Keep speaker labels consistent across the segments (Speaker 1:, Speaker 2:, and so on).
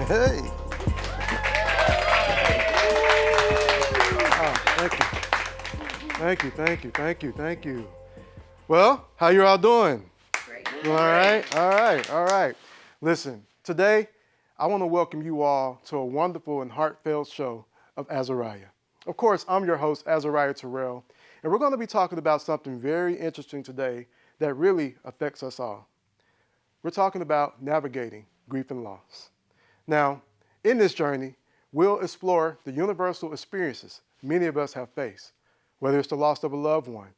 Speaker 1: Hey. Oh, thank you. Thank you, thank you, thank you, thank you. Well, how you all doing?
Speaker 2: Great.
Speaker 1: All right, all right, all right. Listen, today I want to welcome you all to a wonderful and heartfelt show of Azariah. Of course, I'm your host, Azariah Terrell, and we're going to be talking about something very interesting today that really affects us all. We're talking about navigating grief and loss. Now, in this journey, we'll explore the universal experiences many of us have faced, whether it's the loss of a loved one,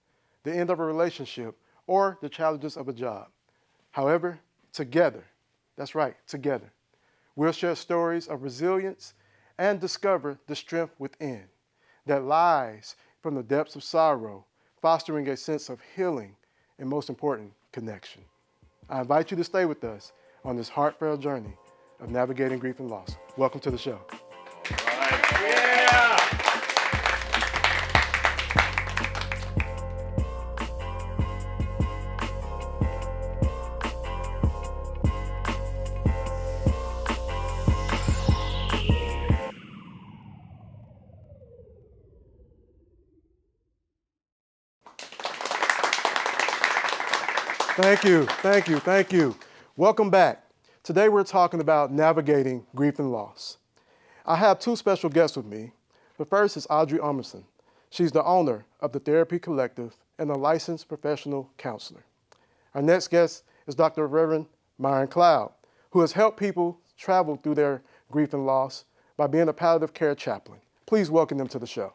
Speaker 1: the end of a relationship, or the challenges of a job. However, together, that's right, together, we'll share stories of resilience and discover the strength within that lies from the depths of sorrow, fostering a sense of healing and, most important, connection. I invite you to stay with us on this heartfelt journey of navigating grief and loss. Welcome to the show.
Speaker 2: Yeah.
Speaker 1: Thank you, thank you, thank you. Welcome back. Today we're talking about navigating grief and loss. I have two special guests with me. The first is Audrey Armisen. She's the owner of the Therapy Collective and a licensed professional counselor. Our next guest is Dr. Reverend Myron Cloud, who has helped people travel through their grief and loss by being a palliative care chaplain. Please welcome them to the show.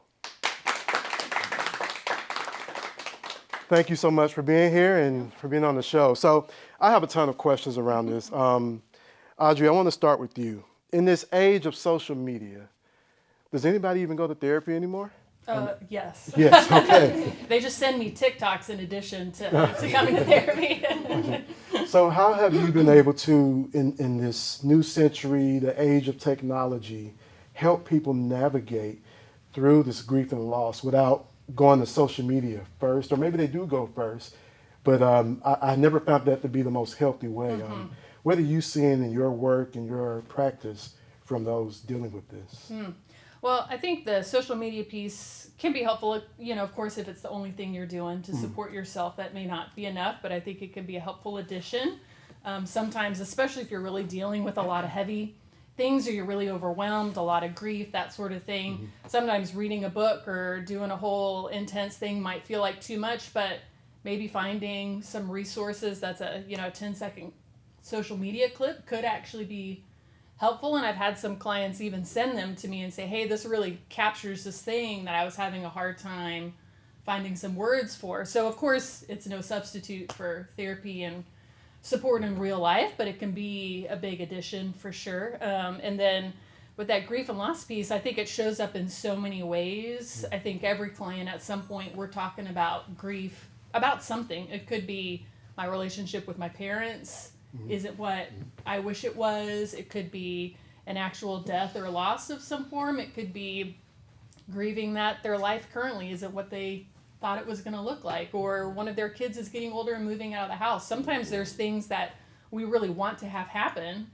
Speaker 1: Thank you so much for being here and for being on the show. So I have a ton of questions around this. Audrey, I want to start with you. In this age of social media, does anybody even go to therapy anymore?
Speaker 2: Yes.
Speaker 1: Yes, okay.
Speaker 2: They just send me TikToks in addition to coming to therapy.
Speaker 1: So how have you been able to, in this new century, the age of technology, help people navigate through this grief and loss without going to social media first? Or maybe they do go first, but I never found that to be the most healthy way.
Speaker 2: Mm-hmm.
Speaker 1: What are you seeing in your work and your practice from those dealing with this?
Speaker 2: Well, I think the social media piece can be helpful. You know, of course, if it's the only thing you're doing to support yourself, that may not be enough, but I think it can be a helpful addition. Sometimes, especially if you're really dealing with a lot of heavy things or you're really overwhelmed, a lot of grief, that sort of thing. Sometimes reading a book or doing a whole intense thing might feel like too much, but maybe finding some resources that's a 10-second social media clip could actually be helpful. And I've had some clients even send them to me and say, hey, this really captures this thing that I was having a hard time finding some words for. So of course it's no substitute for therapy and support in real life, but it can be a big addition for sure. And then with that grief and loss piece, I think it shows up in so many ways. I think every client at some point we're talking about grief, about something. It could be my relationship with my parents isn't what I wish it was. It could be an actual death or loss of some form. It could be grieving that their life currently isn't what they thought it was going to look like, or one of their kids is getting older and moving out of the house. Sometimes there's things that we really want to have happen,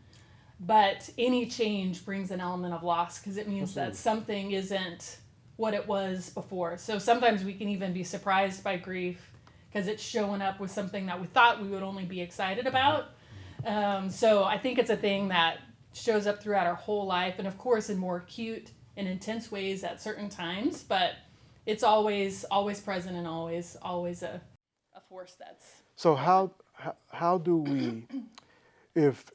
Speaker 2: but any change brings an element of loss because it means that something isn't what it was before. So sometimes we can even be surprised by grief because it's showing up with something that we thought we would only be excited about. So I think it's a thing that shows up throughout our whole life, and of course in more acute and intense ways at certain times, but it's always present and always a force that's...
Speaker 1: So how do we, if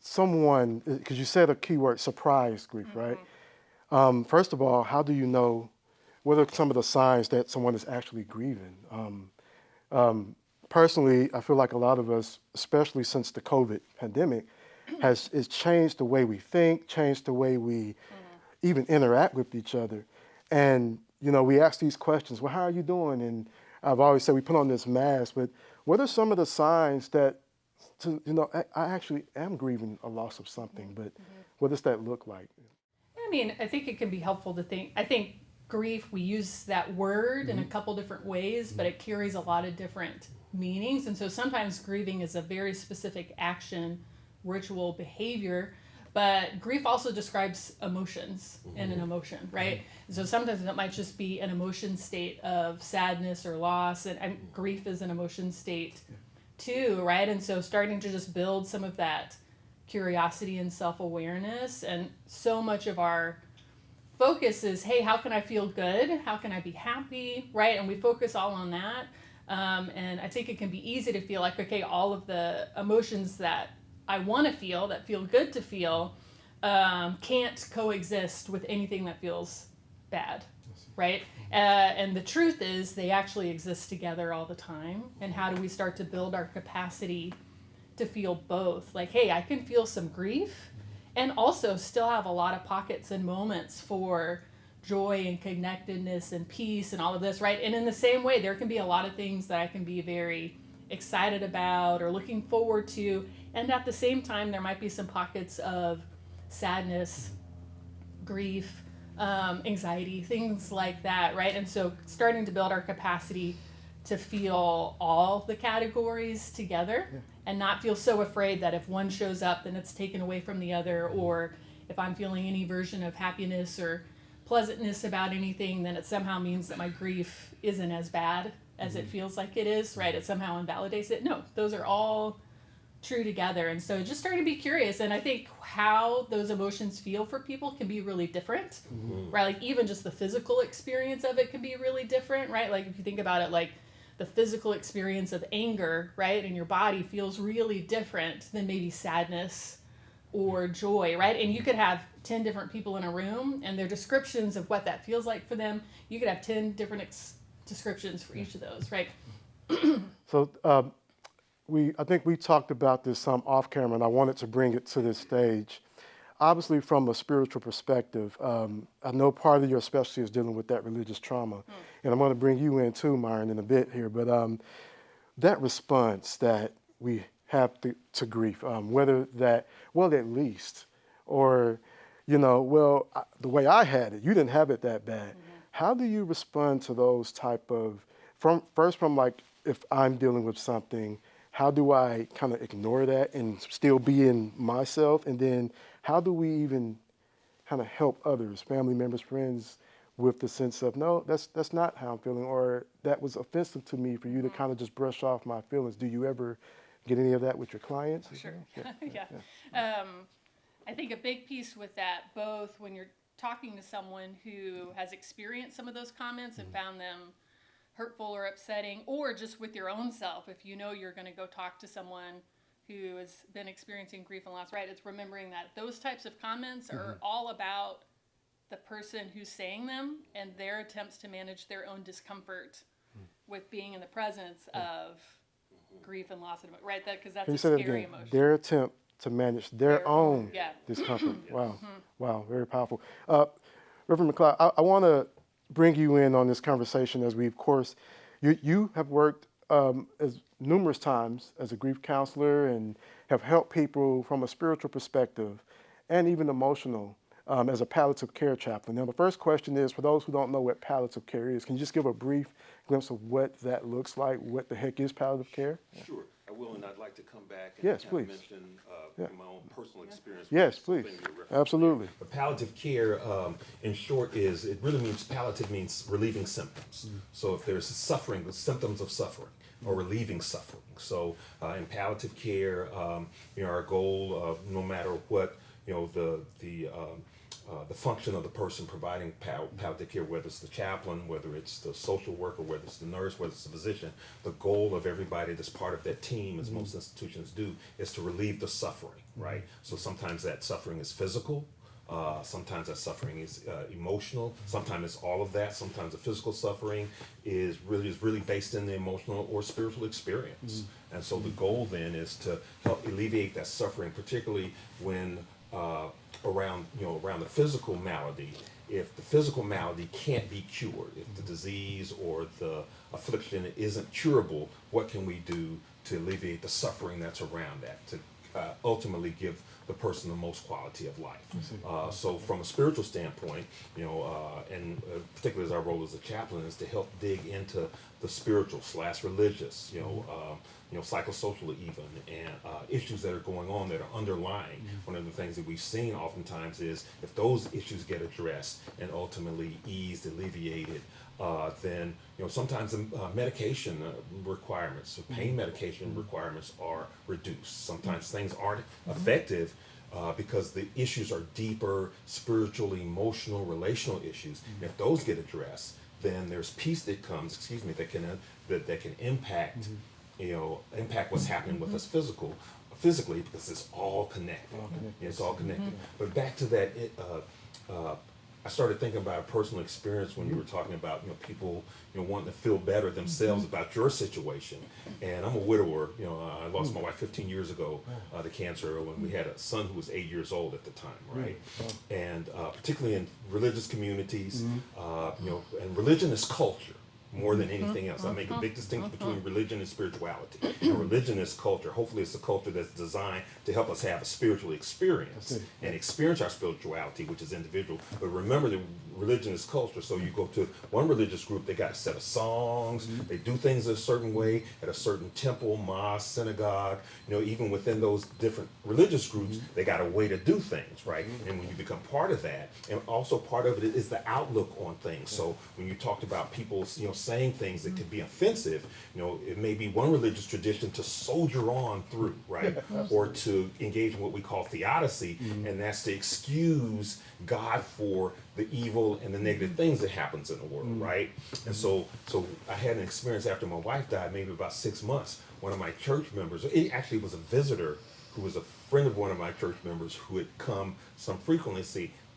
Speaker 1: someone, because you said a keyword, surprise grief, right? First of all, how do you know, what are some of the signs that someone is actually grieving? Personally, I feel like a lot of us, especially since the COVID pandemic, it's changed the way we think, changed the way we even interact with each other. And, we ask these questions, well, how are you doing? And I've always said we put on this mask, but what are some of the signs that, I actually am grieving a loss of something, but what does that look like?
Speaker 2: I mean, I think it can be helpful to think, I think grief, we use that word in a couple different ways, but it carries a lot of different meanings. And so sometimes grieving is a very specific action, ritual, behavior, but grief also describes emotions and an emotion, right? And so sometimes it might just be an emotion state of sadness or loss, and grief is an emotion state too, right? And so starting to just build some of that curiosity and self-awareness, and so much of our focus is, hey, how can I feel good? How can I be happy, right? And we focus all on that. And I think it can be easy to feel like, okay, all of the emotions that I want to feel, that feel good to feel, can't coexist with anything that feels bad, right? And the truth is they actually exist together all the time. And how do we start to build our capacity to feel both? Like, hey, I can feel some grief and also still have a lot of pockets and moments for joy and connectedness and peace and all of this, right? And in the same way, there can be a lot of things that I can be very excited about or looking forward to. And at the same time, there might be some pockets of sadness, grief, anxiety, things like that, right? And so starting to build our capacity to feel all the categories together and not feel so afraid that if one shows up, then it's taken away from the other, or if I'm feeling any version of happiness or pleasantness about anything, then it somehow means that my grief isn't as bad as it feels like it is, right? It somehow invalidates it. No, those are all true together. And so just starting to be curious. And I think how those emotions feel for people can be really different, right? Like even just the physical experience of it can be really different, right? Like if you think about it, like the physical experience of anger, right, in your body feels really different than maybe sadness or joy, right? And you could have 10 different people in a room and their descriptions of what that feels like for them. You could have 10 different descriptions for each of those, right?
Speaker 1: So I think we talked about this some off camera, and I wanted to bring it to this stage. Obviously, from a spiritual perspective, I know part of your specialty is dealing with that religious trauma, and I'm going to bring you in too, Myron, in a bit here. But that response that we have to grief, whether that, well, at least, or, the way I had it, you didn't have it that bad. How do you respond to those type of, from like, if I'm dealing with something, how do I kind of ignore that and still be in myself? And then how do we even kind of help others, family members, friends, with the sense of, no, that's not how I'm feeling, or that was offensive to me for you to kind of just brush off my feelings. Do you ever get any of that with your clients?
Speaker 2: Sure. Yeah. I think a big piece with that, both when you're talking to someone who has experienced some of those comments and found them hurtful or upsetting, or just with your own self, if you know you're going to go talk to someone who has been experiencing grief and loss, right? It's remembering that those types of comments are all about the person who's saying them and their attempts to manage their own discomfort with being in the presence of grief and loss, right? Because that's a scary emotion.
Speaker 1: Their attempt to manage their own discomfort. Wow. Wow, very powerful. Reverend McLeod, I want to bring you in on this conversation as we, of course, you have worked as numerous times as a grief counselor and have helped people from a spiritual perspective and even emotional as a palliative care chaplain. Now, the first question is, for those who don't know what palliative care is, can you just give a brief glimpse of what that looks like? What the heck is palliative care?
Speaker 3: Sure, I will, and I'd like to come back and
Speaker 1: Yes, please.
Speaker 3: mention my own personal experience.
Speaker 1: Yes, please. Absolutely.
Speaker 3: But palliative care, in short, it really means, palliative means relieving symptoms. So if there's suffering, the symptoms of suffering, or relieving suffering. So in palliative care, our goal, no matter what, the function of the person providing palliative care, whether it's the chaplain, whether it's the social worker, whether it's the nurse, whether it's the physician, the goal of everybody that's part of that team, as most institutions do, is to relieve the suffering, right? So sometimes that suffering is physical, sometimes that suffering is emotional, sometimes it's all of that, sometimes the physical suffering is really based in the emotional or spiritual experience. And so the goal then is to help alleviate that suffering, particularly when around, around the physical malady. If the physical malady can't be cured, if the disease or the affliction isn't curable, what can we do to alleviate the suffering that's around that, to ultimately give the person the most quality of life? So from a spiritual standpoint, and particularly as our role as a chaplain is to help dig into the spiritual / religious, psychosocial even, and issues that are going on that are underlying. One of the things that we've seen oftentimes is if those issues get addressed and ultimately eased, alleviated, then sometimes the medication requirements, pain medication requirements are reduced. Sometimes things aren't effective because the issues are deeper, spiritual, emotional, relational issues. If those get addressed, then there's peace that comes, that can impact, impact what's happening with us physically, because it's all connected. It's all connected. But back to that, I started thinking about a personal experience when you were talking about people wanting to feel better themselves about your situation. And I'm a widower. I lost my wife 15 years ago to cancer when we had a son who was 8 years old at the time, right? And particularly in religious communities, and religion is culture more than anything else. I make a big distinction between religion and spirituality. And religion is culture. Hopefully it's a culture that's designed to help us have a spiritual experience and experience our spirituality, which is individual. But remember that religion is culture. So you go to one religious group, they got a set of songs, they do things a certain way at a certain temple, mosque, synagogue. Even within those different religious groups, they got a way to do things, right? And when you become part of that, and also part of it is the outlook on things. So when you talked about people, saying things that could be offensive, it may be one religious tradition to soldier on through, right? Or to engage in what we call theodicy, and that's to excuse God for the evil and the negative things that happens in the world, right? And so I had an experience after my wife died, maybe about 6 months. One of my church members, it actually was a visitor who was a friend of one of my church members who had come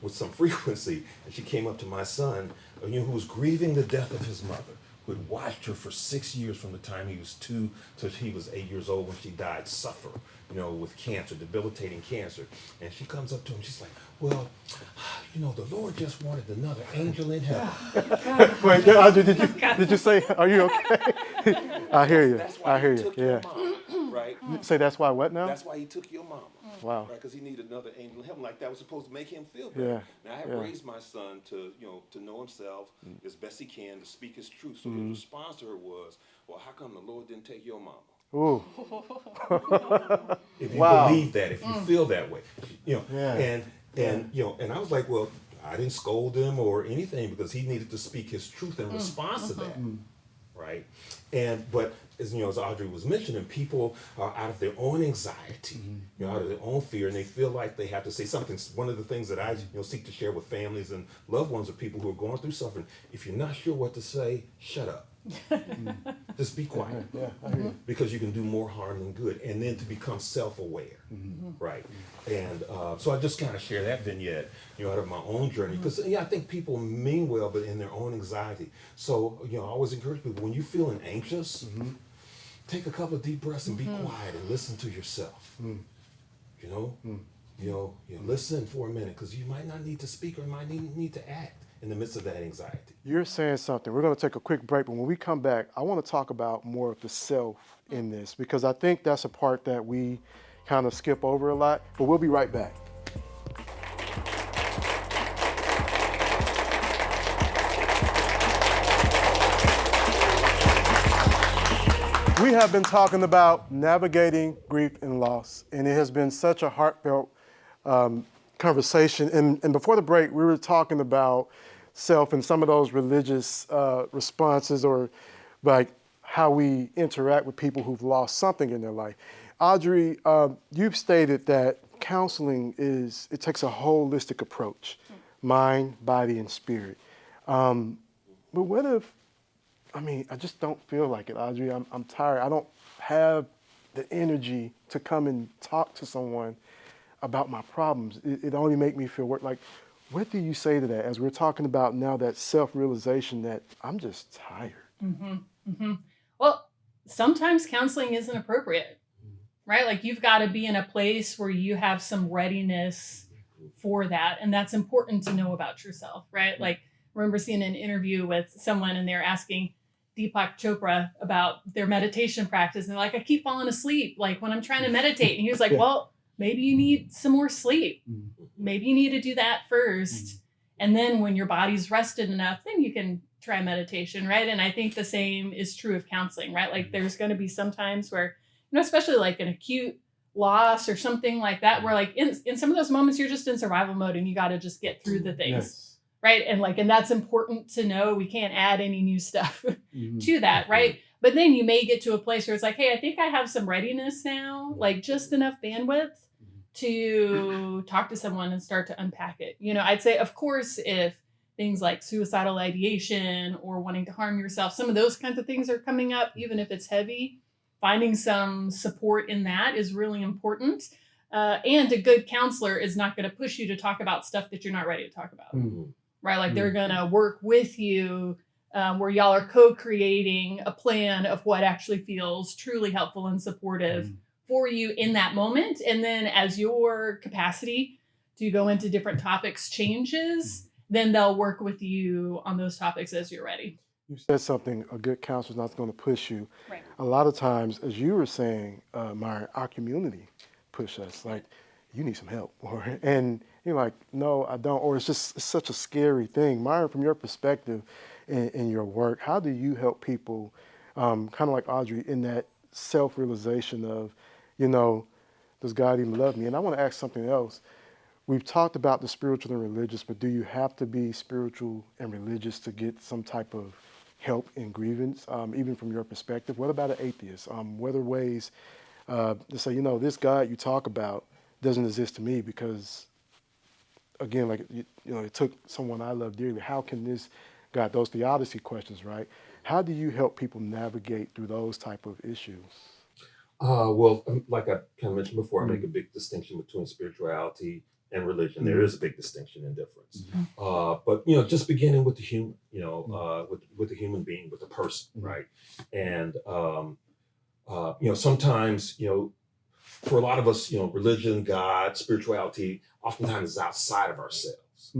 Speaker 3: with some frequency, and she came up to my son, who was grieving the death of his mother, who had watched her for 6 years from the time he was 2 till he was 8 years old when she died, suffer, with cancer, debilitating cancer. And she comes up to him, she's like, well, the Lord just wanted another angel in heaven.
Speaker 1: Wait, Audrey, did you say, are you okay? I hear you.
Speaker 3: That's why
Speaker 1: I hear
Speaker 3: he
Speaker 1: you.
Speaker 3: took
Speaker 1: Yeah.
Speaker 3: your mama, right?
Speaker 1: Say that's why what now?
Speaker 3: That's why he took your mama.
Speaker 1: Wow.
Speaker 3: Right, because he needed another angel in heaven. Like that was supposed to make him feel better.
Speaker 1: Yeah.
Speaker 3: Now I have raised my son to know himself as best he can, to speak his truth. So his response to her was, well, how come the Lord didn't take your mama?
Speaker 1: Ooh.
Speaker 3: If you
Speaker 1: Wow.
Speaker 3: believe that, if you feel that way,
Speaker 1: Yeah.
Speaker 3: and I was like, well, I didn't scold him or anything because he needed to speak his truth in response to that, right? But as Audrey was mentioning, people are out of their own anxiety, out of their own fear, and they feel like they have to say something. One of the things that I seek to share with families and loved ones of people who are going through suffering, if you're not sure what to say, shut up. Just be quiet.
Speaker 1: Yeah, I hear you.
Speaker 3: Because you can do more harm than good, and then to become self-aware, right? And so I just kind of share that vignette, out of my own journey, because I think people mean well, but in their own anxiety. So I always encourage people, when you're feeling anxious, take a couple of deep breaths and be quiet and listen to yourself. Listen for a minute, because you might not need to speak or might need to act in the midst of that anxiety.
Speaker 1: You're saying something. We're going to take a quick break, but when we come back, I want to talk about more of the self in this, because I think that's a part that we kind of skip over a lot, but we'll be right back. We have been talking about navigating grief and loss, and it has been such a heartfelt conversation. And before the break, we were talking about self and some of those religious responses, or like how we interact with people who've lost something in their life. Audrey, you've stated that counseling it takes a holistic approach, mind, body, and spirit. But what if, I just don't feel like it, Audrey. I'm tired. I don't have the energy to come and talk to someone about my problems. It only makes me feel worse. Like, what do you say to that as we're talking about now that self-realization that I'm just tired?
Speaker 2: Well, sometimes counseling isn't appropriate, right? Like you've got to be in a place where you have some readiness for that. And that's important to know about yourself, right? Like, I remember seeing an interview with someone and they're asking Deepak Chopra about their meditation practice. And they're like, I keep falling asleep, like when I'm trying to meditate. And he was like, well, maybe you need some more sleep. Maybe you need to do that first. And then when your body's rested enough, then you can try meditation, right? And I think the same is true of counseling, right? Like there's going to be some times where, especially like an acute loss or something like that, where like in some of those moments, you're just in survival mode and you got to just get through the things. Yes. Right. And that's important to know. We can't add any new stuff to that. Right. But then you may get to a place where it's like, hey, I think I have some readiness now, like just enough bandwidth to talk to someone and start to unpack it. I'd say, of course, if things like suicidal ideation or wanting to harm yourself, some of those kinds of things are coming up, even if it's heavy, finding some support in that is really important. And a good counselor is not going to push you to talk about stuff that you're not ready to talk about. Right? Like they're going to work with you where y'all are co-creating a plan of what actually feels truly helpful and supportive for you in that moment. And then as your capacity to go into different topics changes, then they'll work with you on those topics as you're ready.
Speaker 1: You said something, a good counselor is not going to push you.
Speaker 2: Right.
Speaker 1: A lot of times, as you were saying, Myron, our community push us, like, you need some help. And you're like, no, I don't. Or it's such a scary thing. Myron, from your perspective in your work, how do you help people, kind of like Audrey, in that self-realization of, does God even love me? And I want to ask something else. We've talked about the spiritual and religious, but do you have to be spiritual and religious to get some type of help in grievance, even from your perspective? What about an atheist? What are ways to say, this God you talk about doesn't exist to me because, again, like, it took someone I love dearly. How can this God, those theodicy questions, right? How do you help people navigate through those type of issues?
Speaker 3: Well, like I kind of mentioned before, I make a big distinction between spirituality and religion. There is a big distinction and difference. But, just beginning with the human, with the human being, with the person, right? And, sometimes, for a lot of us, religion, God, spirituality, oftentimes is outside of ourselves.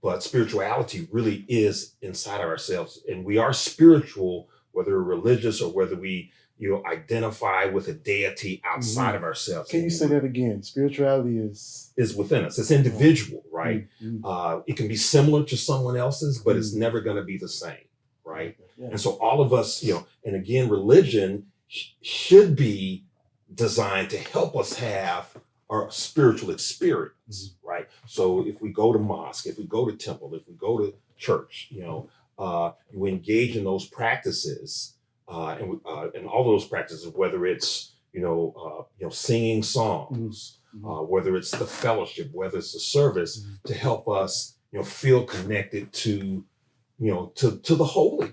Speaker 3: But spirituality really is inside of ourselves. And we are spiritual, whether we're religious or whether we, identify with a deity outside of ourselves.
Speaker 1: Can you say that again? Spirituality is
Speaker 3: within us. It's individual, right? It can be similar to someone else's, but it's never going to be the same, right? And so all of us, and again, religion should be designed to help us have our spiritual experience, right? So if we go to mosque, if we go to temple, if we go to church, we engage in those practices, and all those practices, whether it's singing songs, whether it's the fellowship, whether it's the service, to help us feel connected to to the holy.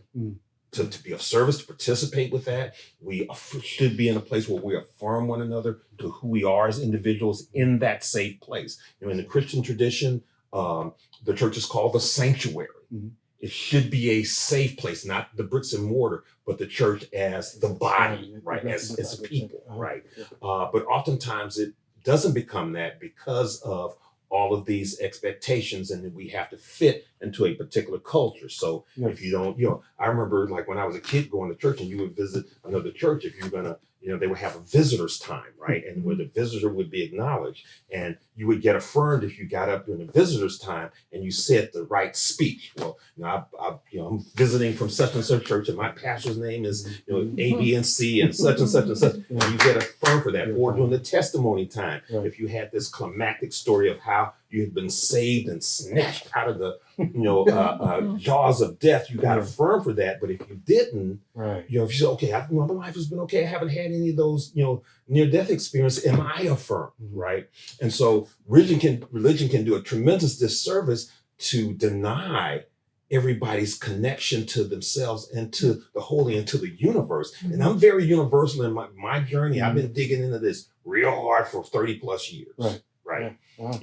Speaker 3: To be of service, to participate with that. We should be in a place where we affirm one another to who we are as individuals in that safe place. In the Christian tradition, the church is called the sanctuary. It should be a safe place, not the bricks and mortar, but the church as the body, right? As people, right? But oftentimes it doesn't become that because of all of these expectations, and then we have to fit into a particular culture. So if you don't, I remember like when I was a kid going to church and you would visit another church, if you're gonna, they would have a visitor's time, right? And where the visitor would be acknowledged, and you would get affirmed if you got up during the visitor's time and you said the right speech. Well, I'm visiting from such and such church, and my pastor's name is, A, B, and C, and such and such and such. And you get affirmed for that. Or during the testimony time, if you had this climactic story of how you had been saved and snatched out of the jaws of death, you got affirmed for that. But if you didn't, if you said, okay, my life has been okay, I haven't had any of those, near-death experience, am I affirmed, right? And so religion can do a tremendous disservice to deny everybody's connection to themselves and to the holy and to the universe. And I'm very universal in my journey. I've been digging into this real hard for 30 plus years, right? Wow.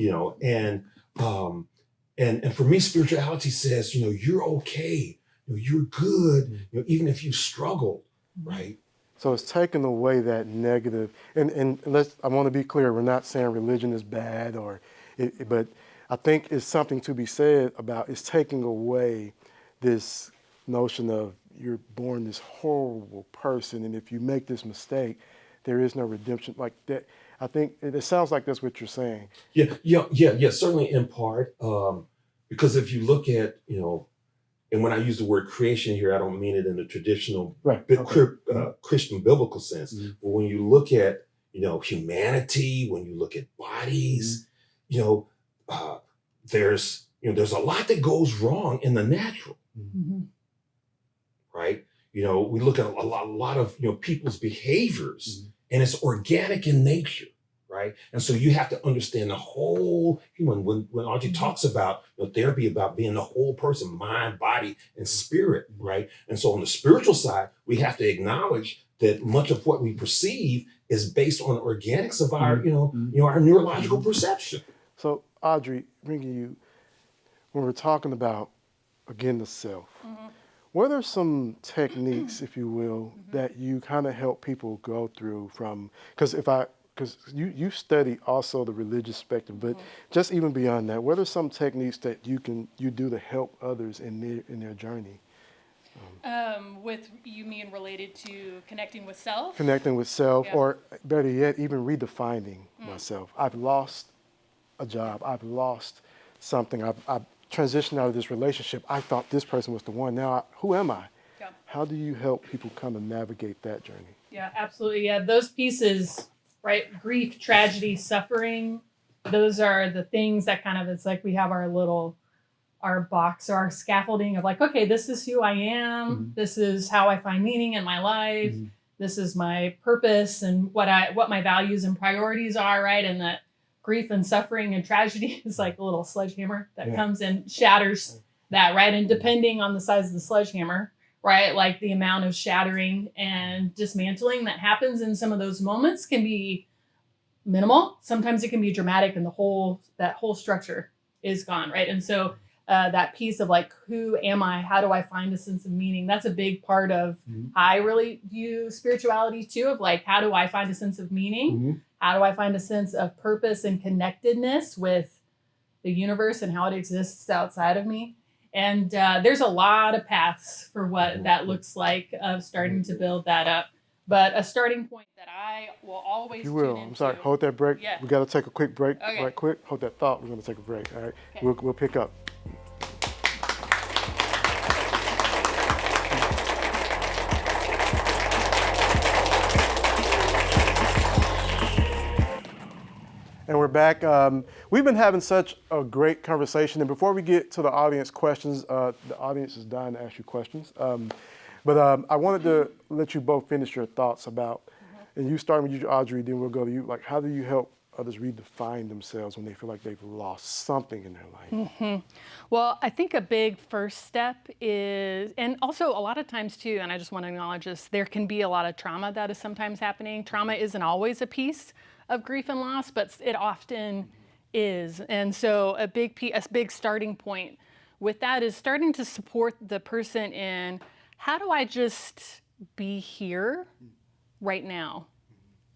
Speaker 3: And for me, spirituality says, you're okay, you're good, even if you struggle, right?
Speaker 1: So it's taking away that negative, and I want to be clear, we're not saying religion is bad or But I think it's something to be said about it's taking away this notion of you're born this horrible person, and if you make this mistake, there is no redemption like that. I think it sounds like that's what you're saying.
Speaker 3: Yeah. Certainly in part, because if you look at, and when I use the word creation here, I don't mean it in the traditional Christian biblical sense.
Speaker 1: Mm-hmm.
Speaker 3: But when you look at, humanity, when you look at bodies, there's a lot that goes wrong in the natural,
Speaker 2: Mm-hmm.
Speaker 3: right? We look at a lot of people's behaviors, and it's organic in nature, right? And so you have to understand the whole human. When Audrey talks about therapy, about being the whole person, mind, body, and spirit, right? And so on the spiritual side, we have to acknowledge that much of what we perceive is based on the organics of our, our neurological perception.
Speaker 1: So Audrey, bringing you, when we're talking about, again, the self, what are some techniques, if you will, that you kind of help people go through from, because you study also the religious spectrum, but just even beyond that, what are some techniques that you do to help others in their journey?
Speaker 2: With, you mean related to connecting with self?
Speaker 1: Connecting with self,
Speaker 2: Yeah.
Speaker 1: or better yet, even redefining myself. I've lost a job. I've lost something. I've transitioned out of this relationship. I thought this person was the one. Now, who am I?
Speaker 2: Yeah.
Speaker 1: How do you help people kind of navigate that journey?
Speaker 2: Yeah, absolutely. Yeah, those pieces, right? Grief, tragedy, suffering, those are the things that kind of, it's like we have our box or our scaffolding of like, okay, this is who I am. This is how I find meaning in my life. This is my purpose and what my values and priorities are, right? And that grief and suffering and tragedy is like a little sledgehammer that comes and shatters that, right? And depending on the size of the sledgehammer, right? Like the amount of shattering and dismantling that happens in some of those moments can be minimal. Sometimes it can be dramatic and that whole structure is gone, right? And so that piece of like, who am I? How do I find a sense of meaning? That's a big part of how I really view spirituality too, of like, how do I find a sense of meaning? How do I find a sense of purpose and connectedness with the universe and how it exists outside of me? And there's a lot of paths for what that looks like of starting to build that up. But a starting point that I will always
Speaker 1: You will.
Speaker 2: tune into.
Speaker 1: I'm sorry. Hold that break.
Speaker 2: Yeah.
Speaker 1: We got to take a quick break.
Speaker 2: Okay.
Speaker 1: Right quick. Hold that thought. We're going to take a break. All right.
Speaker 2: Okay.
Speaker 1: We'll pick up. And we're back. We've been having such a great conversation. And before we get to the audience questions, the audience is dying to ask you questions. But I wanted to let you both finish your thoughts about, and you starting with you, Audrey, then we'll go to you. Like, how do you help others redefine themselves when they feel like they've lost something in their life?
Speaker 4: Well, I think a big first step is, and also a lot of times too, and I just want to acknowledge this, there can be a lot of trauma that is sometimes happening. Trauma isn't always a piece of grief and loss, but it often is. And so a big starting point with that is starting to support the person in, how do I just be here right now?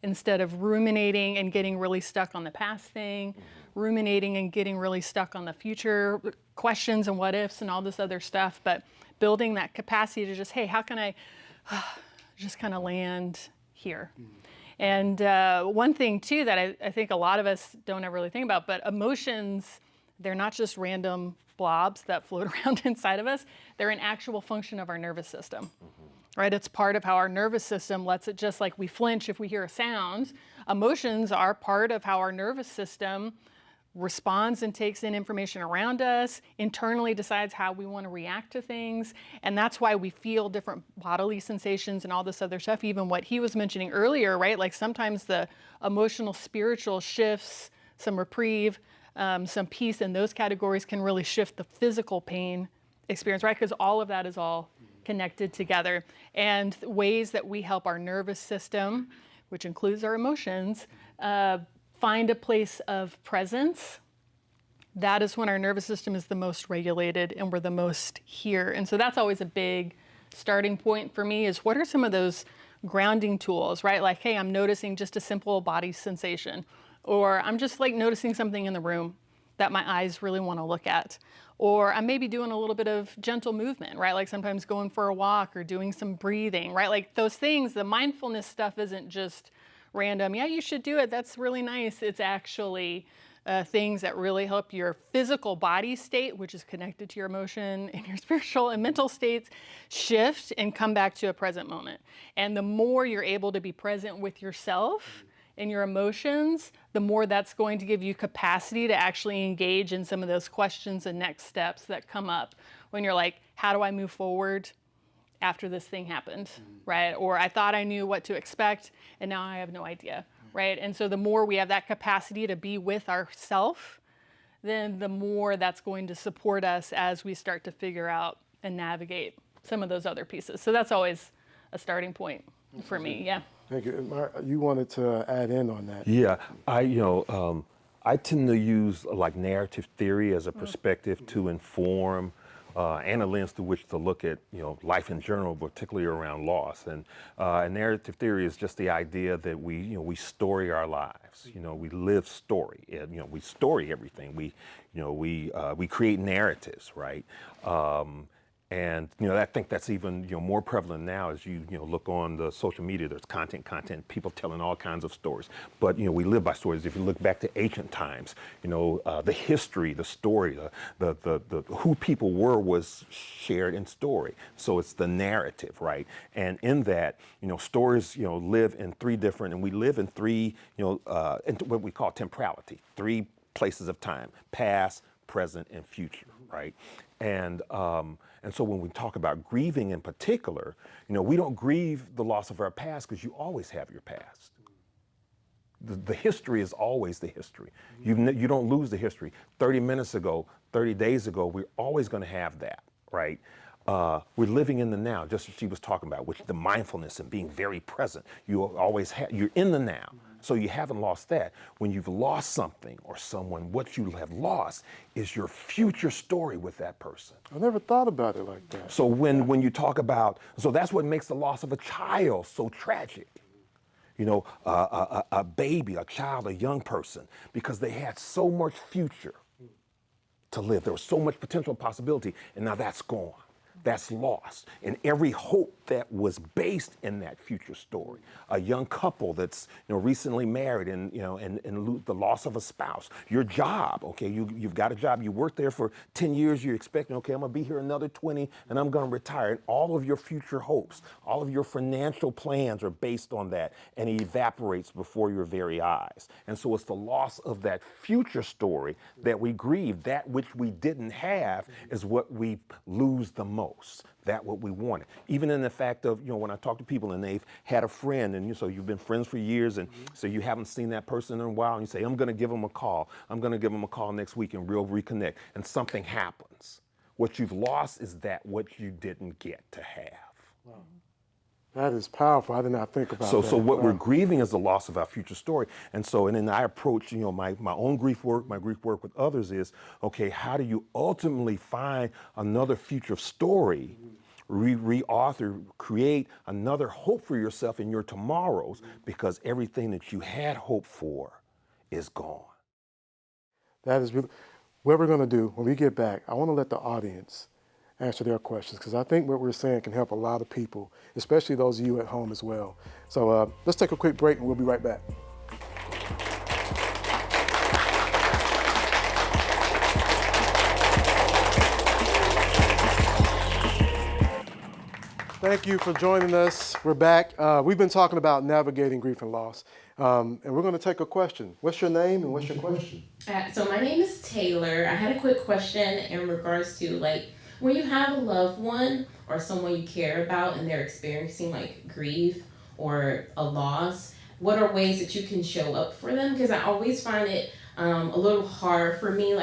Speaker 4: Instead of ruminating and getting really stuck on the past thing, ruminating and getting really stuck on the future questions and what ifs and all this other stuff, but building that capacity to just, hey, how can I just kind of land here? And one thing too that I think a lot of us don't ever really think about, but emotions, they're not just random blobs that float around inside of us. They're an actual function of our nervous system. Right? It's part of how our nervous system lets it, just like we flinch if we hear a sound. Emotions are part of how our nervous system responds and takes in information around us, internally decides how we want to react to things. And that's why we feel different bodily sensations and all this other stuff, even what he was mentioning earlier, right? Like sometimes the emotional, spiritual shifts, some reprieve, some peace in those categories can really shift the physical pain experience, right? Because all of that is all connected together. And ways that we help our nervous system, which includes our emotions, find a place of presence. That is when our nervous system is the most regulated and we're the most here. And so that's always a big starting point for me, is what are some of those grounding tools, right? Like, hey, I'm noticing just a simple body sensation, or I'm just like noticing something in the room. that my eyes really want to look at. Or I'm maybe doing a little bit of gentle movement, right? Like sometimes going for a walk or doing some breathing, right? Like those things, the mindfulness stuff isn't just random, yeah, you should do it, that's really nice. It's actually things that really help your physical body state, which is connected to your emotion, and your spiritual and mental states shift and come back to a present moment. And the more you're able to be present with yourself and your emotions, the more that's going to give you capacity to actually engage in some of those questions and next steps that come up when you're like, how do I move forward after this thing happened, right? Or I thought I knew what to expect and now I have no idea, right? And so the more we have that capacity to be with ourself, then the more that's going to support us as we start to figure out and navigate some of those other pieces. So that's always a starting point for me, yeah.
Speaker 1: Thank you. You wanted to add in on that.
Speaker 3: Yeah, I tend to use like narrative theory as a perspective to inform and a lens through which to look at life in general, particularly around loss. And narrative theory is just the idea that we story our lives. We live story. We story everything. We create narratives, right? And I think that's even more prevalent now as you look on the social media. There's content, people telling all kinds of stories. But we live by stories. If you look back to ancient times, the history, the story, the who people were was shared in story. So it's the narrative, right? And in that, stories live in three different, and we live in three in what we call temporality, three places of time: past, present, and future, right? And so when we talk about grieving in particular, we don't grieve the loss of our past because you always have your past. The history is always the history. You don't lose the history. 30 minutes ago, 30 days ago, we're always going to have that, right? We're living in the now, just as she was talking about, which the mindfulness and being very present. You're in the now. So you haven't lost that. When you've lost something or someone, what you have lost is your future story with that person.
Speaker 1: I never thought about it like that.
Speaker 3: So when you talk about, so that's what makes the loss of a child so tragic. A baby, a child, a young person, because they had so much future to live. There was so much potential possibility, and now that's gone. That's lost. And every hope that was based in that future story. A young couple that's recently married and the loss of a spouse. Your job, okay, you've got a job, you worked there for 10 years, you're expecting, okay, I'm gonna be here another 20 and I'm gonna retire. And all of your future hopes, all of your financial plans are based on that, and it evaporates before your very eyes. And so it's the loss of that future story that we grieve. That which we didn't have is what we lose the most. That what we wanted. Even in the fact of, when I talk to people and they've had a friend and so you've been friends for years and so you haven't seen that person in a while and you say, I'm gonna give them a call. I'm gonna give them a call next week and we'll reconnect, and something happens. What you've lost is that what you didn't get to have.
Speaker 1: Wow. That is powerful. I did not think about that.
Speaker 3: So what we're grieving is the loss of our future story. And then I approach, my own grief work, my grief work with others is, okay, how do you ultimately find another future story, re-author, create another hope for yourself in your tomorrows, because everything that you had hoped for is gone.
Speaker 1: That is really, what we're going to do when we get back, I want to let the audience answer their questions, because I think what we're saying can help a lot of people, especially those of you at home as well. So let's take a quick break and we'll be right back. Thank you for joining us. We're back. We've been talking about navigating grief and loss, and we're going to take a question. What's your name and what's your question?
Speaker 5: So my name is Taylor. I had a quick question in regards to when you have a loved one or someone you care about and they're experiencing grief or a loss, what are ways that you can show up for them? Because I always find it a little hard for me.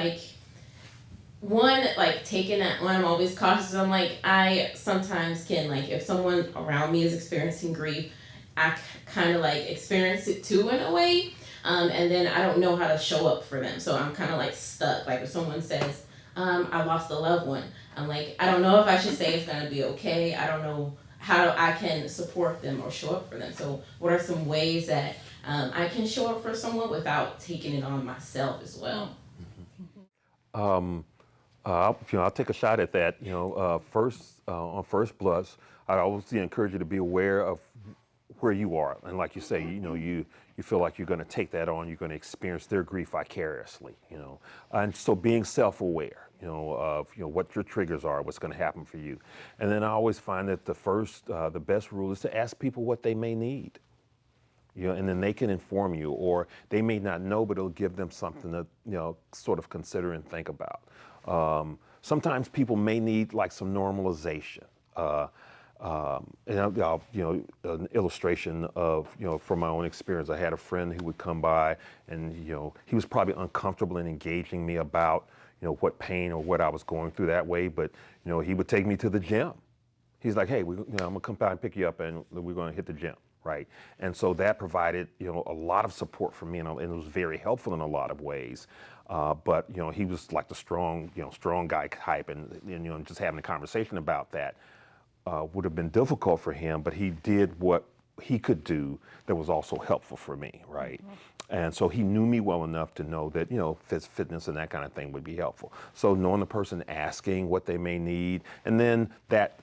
Speaker 5: Taking that one, I'm always cautious. I sometimes can, if someone around me is experiencing grief, I kind of experience it too in a way. And then I don't know how to show up for them. So I'm kind of stuck. If someone says, I lost a loved one, I'm I don't know if I should say it's going to be okay. I don't know how I can support them or show up for them. So what are some ways that I can show up for someone without taking it on myself as well?
Speaker 3: I'll take a shot at that. First on first blush, I always encourage you to be aware of where you are, and like you say, you feel like you're going to take that on, you're going to experience their grief vicariously, and so being self-aware, of what your triggers are, what's going to happen for you, and then I always find that the best rule is to ask people what they may need. And then they can inform you, or they may not know, but it'll give them something to, sort of consider and think about. Sometimes people may need like some normalization. An illustration of, from my own experience, I had a friend who would come by and, he was probably uncomfortable in engaging me about, what pain or what I was going through that way, but, he would take me to the gym. He's like, hey, I'm gonna come by and pick you up and we're gonna hit the gym. Right, and so that provided a lot of support for me, and it was very helpful in a lot of ways. But he was like the strong guy type, and just having a conversation about that would have been difficult for him. But he did what he could do that was also helpful for me, right? Mm-hmm. And so he knew me well enough to know that, fitness and that kind of thing would be helpful. So knowing the person, asking what they may need, and then that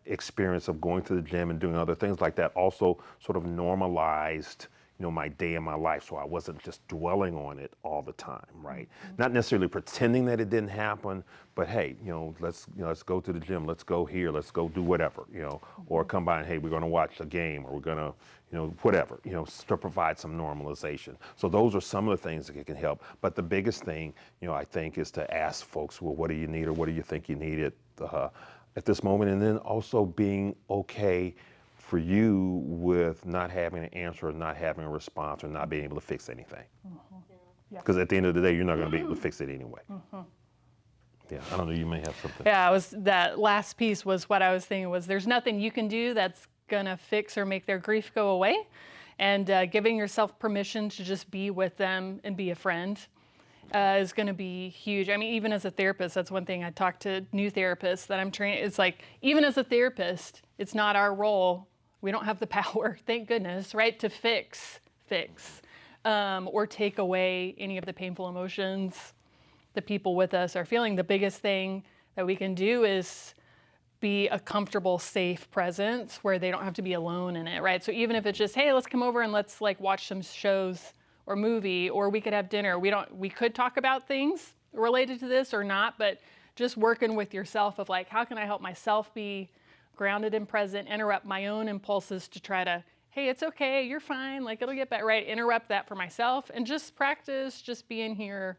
Speaker 3: experience of going to the gym and doing other things like that also sort of normalized, my day and my life. So I wasn't just dwelling on it all the time, right? Mm-hmm. Not necessarily pretending that it didn't happen, but hey, let's go to the gym, let's go here, let's go do whatever, mm-hmm. or come by and hey, we're going to watch a game, or we're going to, whatever, to provide some normalization. So those are some of the things that can help. But the biggest thing, I think, is to ask folks, well, what do you need, or what do you think you need at this moment? And then also being okay for you with not having an answer, or not having a response, or not being able to fix anything. Because at the end of the day, you're not going to be able to fix it anyway. Mm-hmm. Yeah, I don't know, you may have something.
Speaker 4: Yeah, that last piece was what I was thinking was there's nothing you can do that's gonna fix or make their grief go away, and giving yourself permission to just be with them and be a friend is going to be huge. I mean, even as a therapist, that's one thing I talk to new therapists that I'm training. It's like, even as a therapist, it's not our role. We don't have the power, thank goodness, right, to fix, or take away any of the painful emotions the people with us are feeling. The biggest thing that we can do is be a comfortable, safe presence where they don't have to be alone in it, right? So even if it's just, hey, let's come over and let's like watch some shows or movie, or we could have dinner. We could talk about things related to this or not, but just working with yourself of like, how can I help myself be grounded and present, interrupt my own impulses to try to, hey, it's okay, you're fine, like it'll get better, right? Interrupt that for myself and just practice just being here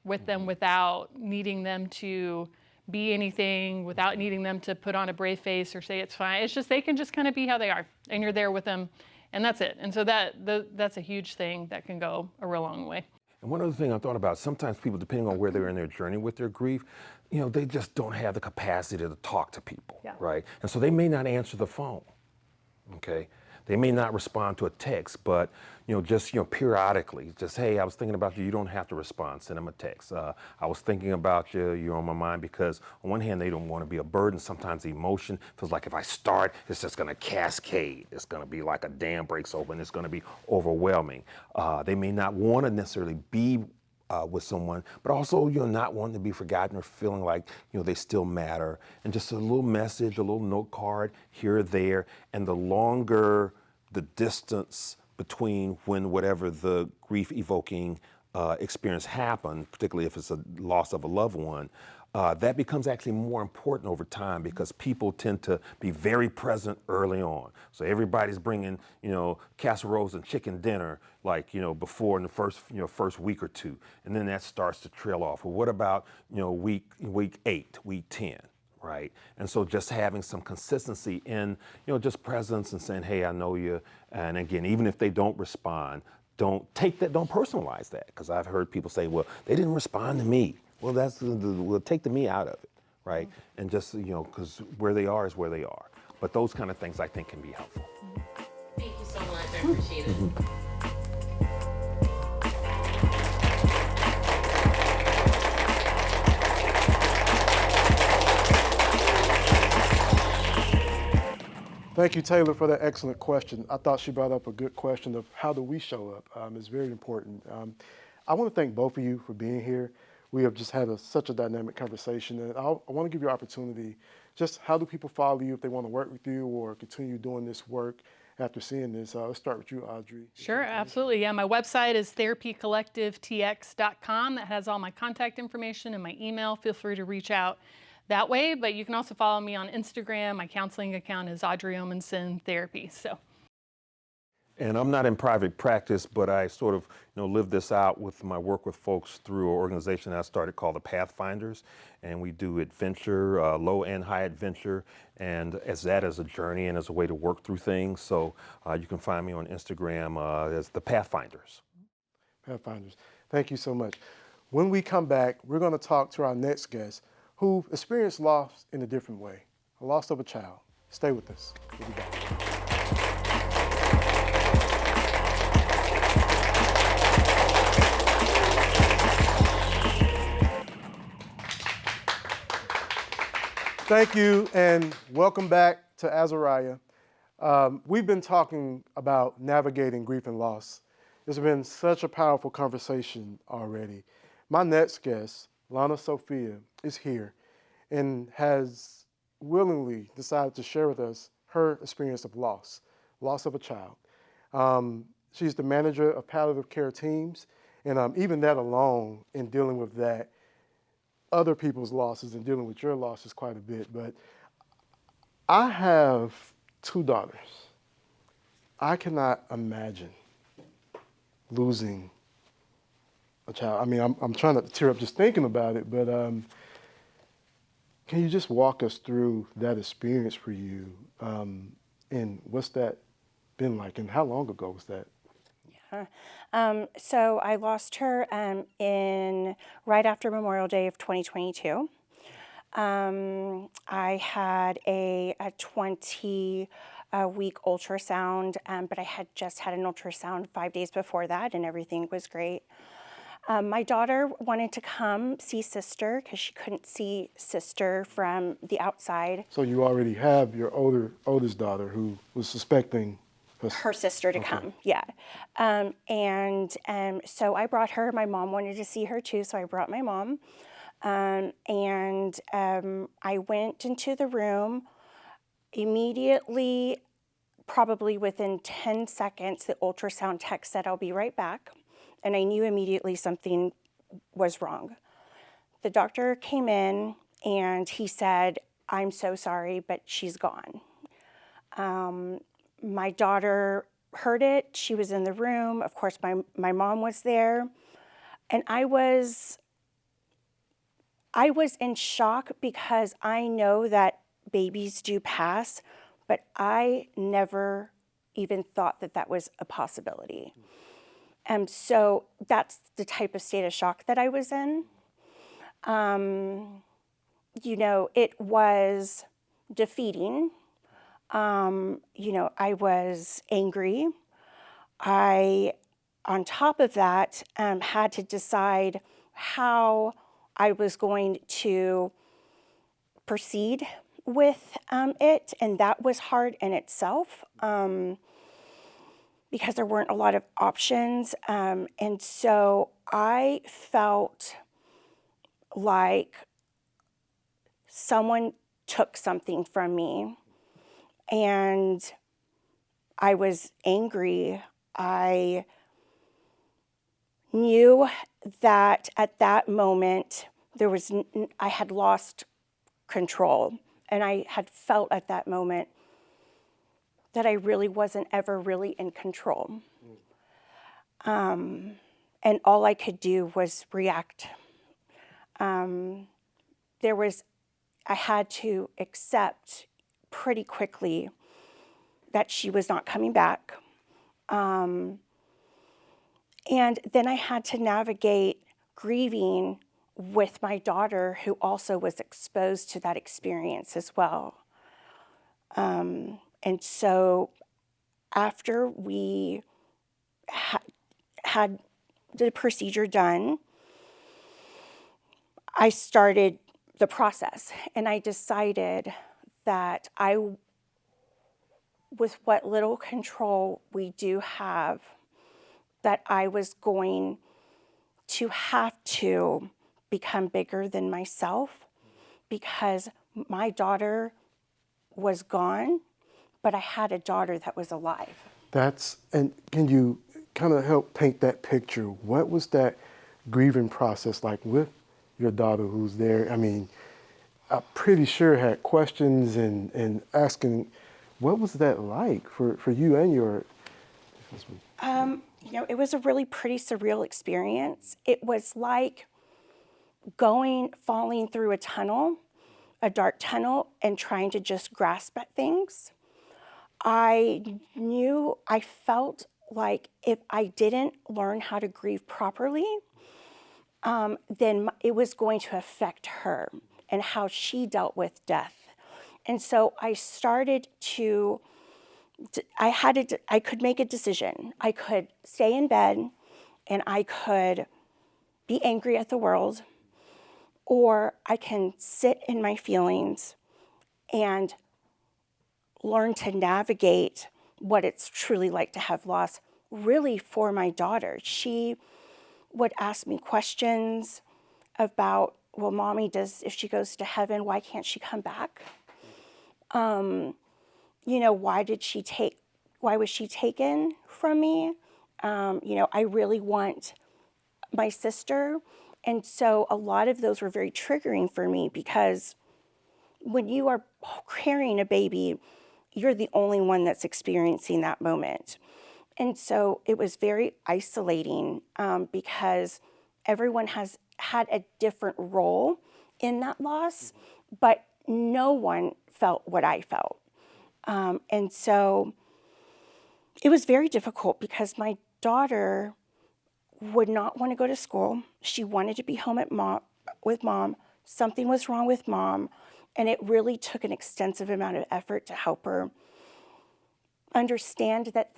Speaker 4: with them without needing them to be anything, without needing them to put on a brave face or say it's fine. It's just they can just kind of be how they are, and you're there with them, and that's it. And so that's a huge thing that can go a real long way.
Speaker 3: And one other thing I thought about, sometimes people, depending on where they're in their journey with their grief, they just don't have the capacity to talk to people, right? And so they may not answer the phone, okay? They may not respond to a text, but just periodically, just, hey, I was thinking about you. You don't have to respond. Send them a text. I was thinking about you. You're on my mind, because on one hand, they don't want to be a burden. Sometimes the emotion feels like if I start, it's just going to cascade. It's going to be like a dam breaks open. It's going to be overwhelming. They may not want to necessarily be with someone, but also not wanting to be forgotten or feeling like they still matter. And just a little message, a little note card here or there, and the longer the distance between when whatever the grief evoking experience happened, particularly if it's a loss of a loved one, that becomes actually more important over time, because people tend to be very present early on. So everybody's bringing, casseroles and chicken dinner, like, before in the first week or two, and then that starts to trail off. Well, what about, week 8, week 10? Right. And so just having some consistency in, just presence and saying, hey, I know you. And again, even if they don't respond, don't personalize that. Because I've heard people say, well, they didn't respond to me. Well, we'll take the me out of it, right? Mm-hmm. And just, because where they are is where they are. But those kind of things I think can be helpful.
Speaker 5: Thank you so much. I appreciate it. Mm-hmm.
Speaker 1: Thank you, Taylor, for that excellent question. I thought she brought up a good question of how do we show up. It's very important. I want to thank both of you for being here. We have just had such a dynamic conversation, and I want to give you an opportunity. Just how do people follow you if they want to work with you or continue doing this work after seeing this? Let's start with you, Audrey.
Speaker 4: Sure, absolutely. Yeah, my website is therapycollectivetx.com. That has all my contact information and my email. Feel free to reach out that way, but you can also follow me on Instagram. My counseling account is Audrey Omenson Therapy. So.
Speaker 3: And I'm not in private practice, but I sort of live this out with my work with folks through an organization I started called the Pathfinders, and we do adventure, low and high adventure, and as a journey and as a way to work through things. So you can find me on Instagram as the Pathfinders.
Speaker 1: Pathfinders. Thank you so much. When we come back, we're going to talk to our next guest who experienced loss in a different way, a loss of a child. Stay with us. We'll be back. Thank you, and welcome back to Azariah. We've been talking about navigating grief and loss. It's been such a powerful conversation already. My next guest, Lana Sophia, is here and has willingly decided to share with us her experience of loss of a child. She's the manager of palliative care teams, and even that alone, in dealing with that, other people's losses and dealing with your losses quite a bit. But I have 2 daughters. I cannot imagine losing a child. I mean, I'm trying not to tear up just thinking about it, but can you just walk us through that experience for you, and what's that been like, and how long ago was that?
Speaker 6: So I lost her right after Memorial Day of 2022. I had a 20-week ultrasound, but I had just had an ultrasound 5 days before that, and everything was great. My daughter wanted to come see sister because she couldn't see sister from the outside.
Speaker 1: So you already have your oldest daughter who was suspecting
Speaker 6: her sister to come, yeah. So I brought her. My mom wanted to see her too, so I brought my mom. I went into the room. Immediately, probably within 10 seconds, the ultrasound tech said, "I'll be right back." And I knew immediately something was wrong. The doctor came in and he said, "I'm so sorry, but she's gone." My daughter heard it. She was in the room. Of course, my mom was there. And I was in shock because I know that babies do pass, but I never even thought that that was a possibility. And so that's the type of state of shock that I was in. It was defeating. I was angry. On top of that, had to decide how I was going to proceed with it, and that was hard in itself because there weren't a lot of options, and so I felt like someone took something from me, and I was angry. I knew that at that moment I had lost control, and I had felt at that moment that I really wasn't ever really in control. And all I could do was react. I had to accept pretty quickly that she was not coming back. And then I had to navigate grieving with my daughter, who also was exposed to that experience as well. And so after we had the procedure done, I started the process, and I decided that with what little control we do have, that I was going to have to become bigger than myself because my daughter was gone, but I had a daughter that was alive.
Speaker 1: And can you kind of help paint that picture? What was that grieving process like with your daughter who's there? I mean, I'm pretty sure had questions and asking, what was that like for you and your husband?
Speaker 6: It was a really pretty surreal experience. It was like falling through a tunnel, a dark tunnel, and trying to just grasp at things. I felt like if I didn't learn how to grieve properly, then it was going to affect her and how she dealt with death. And so I started to, I could make a decision. I could stay in bed and I could be angry at the world, or I can sit in my feelings and learn to navigate what it's truly like to have loss, really for my daughter. She would ask me questions about, well, Mommy, if she goes to heaven, why can't she come back? Why was she taken from me? I really want my sister. And so a lot of those were very triggering for me because when you are carrying a baby, you're the only one that's experiencing that moment. And so it was very isolating because everyone has had a different role in that loss, but no one felt what I felt. And so it was very difficult because my daughter would not want to go to school. She wanted to be home with mom. Something was wrong with mom. And it really took an extensive amount of effort to help her understand that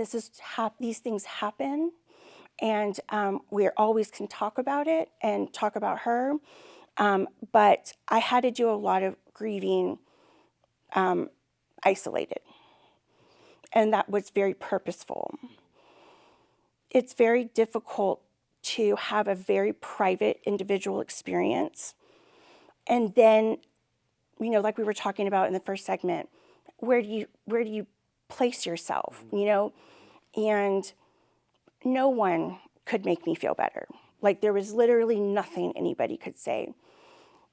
Speaker 6: these things happen. And we always can talk about it and talk about her. But I had to do a lot of grieving isolated. And that was very purposeful. It's very difficult to have a very private individual experience. And then, like we were talking about in the first segment, where do you place yourself, And no one could make me feel better. Like there was literally nothing anybody could say,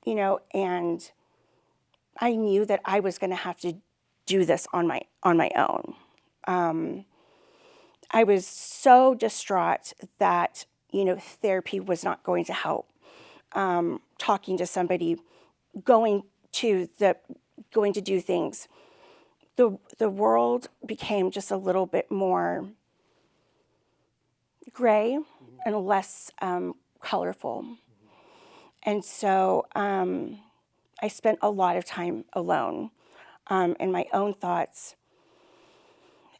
Speaker 6: and I knew that I was going to have to do this on my own. I was so distraught that, therapy was not going to help. Talking to somebody, going to do things. The world became just a little bit more gray and less colorful. And so I spent a lot of time alone in my own thoughts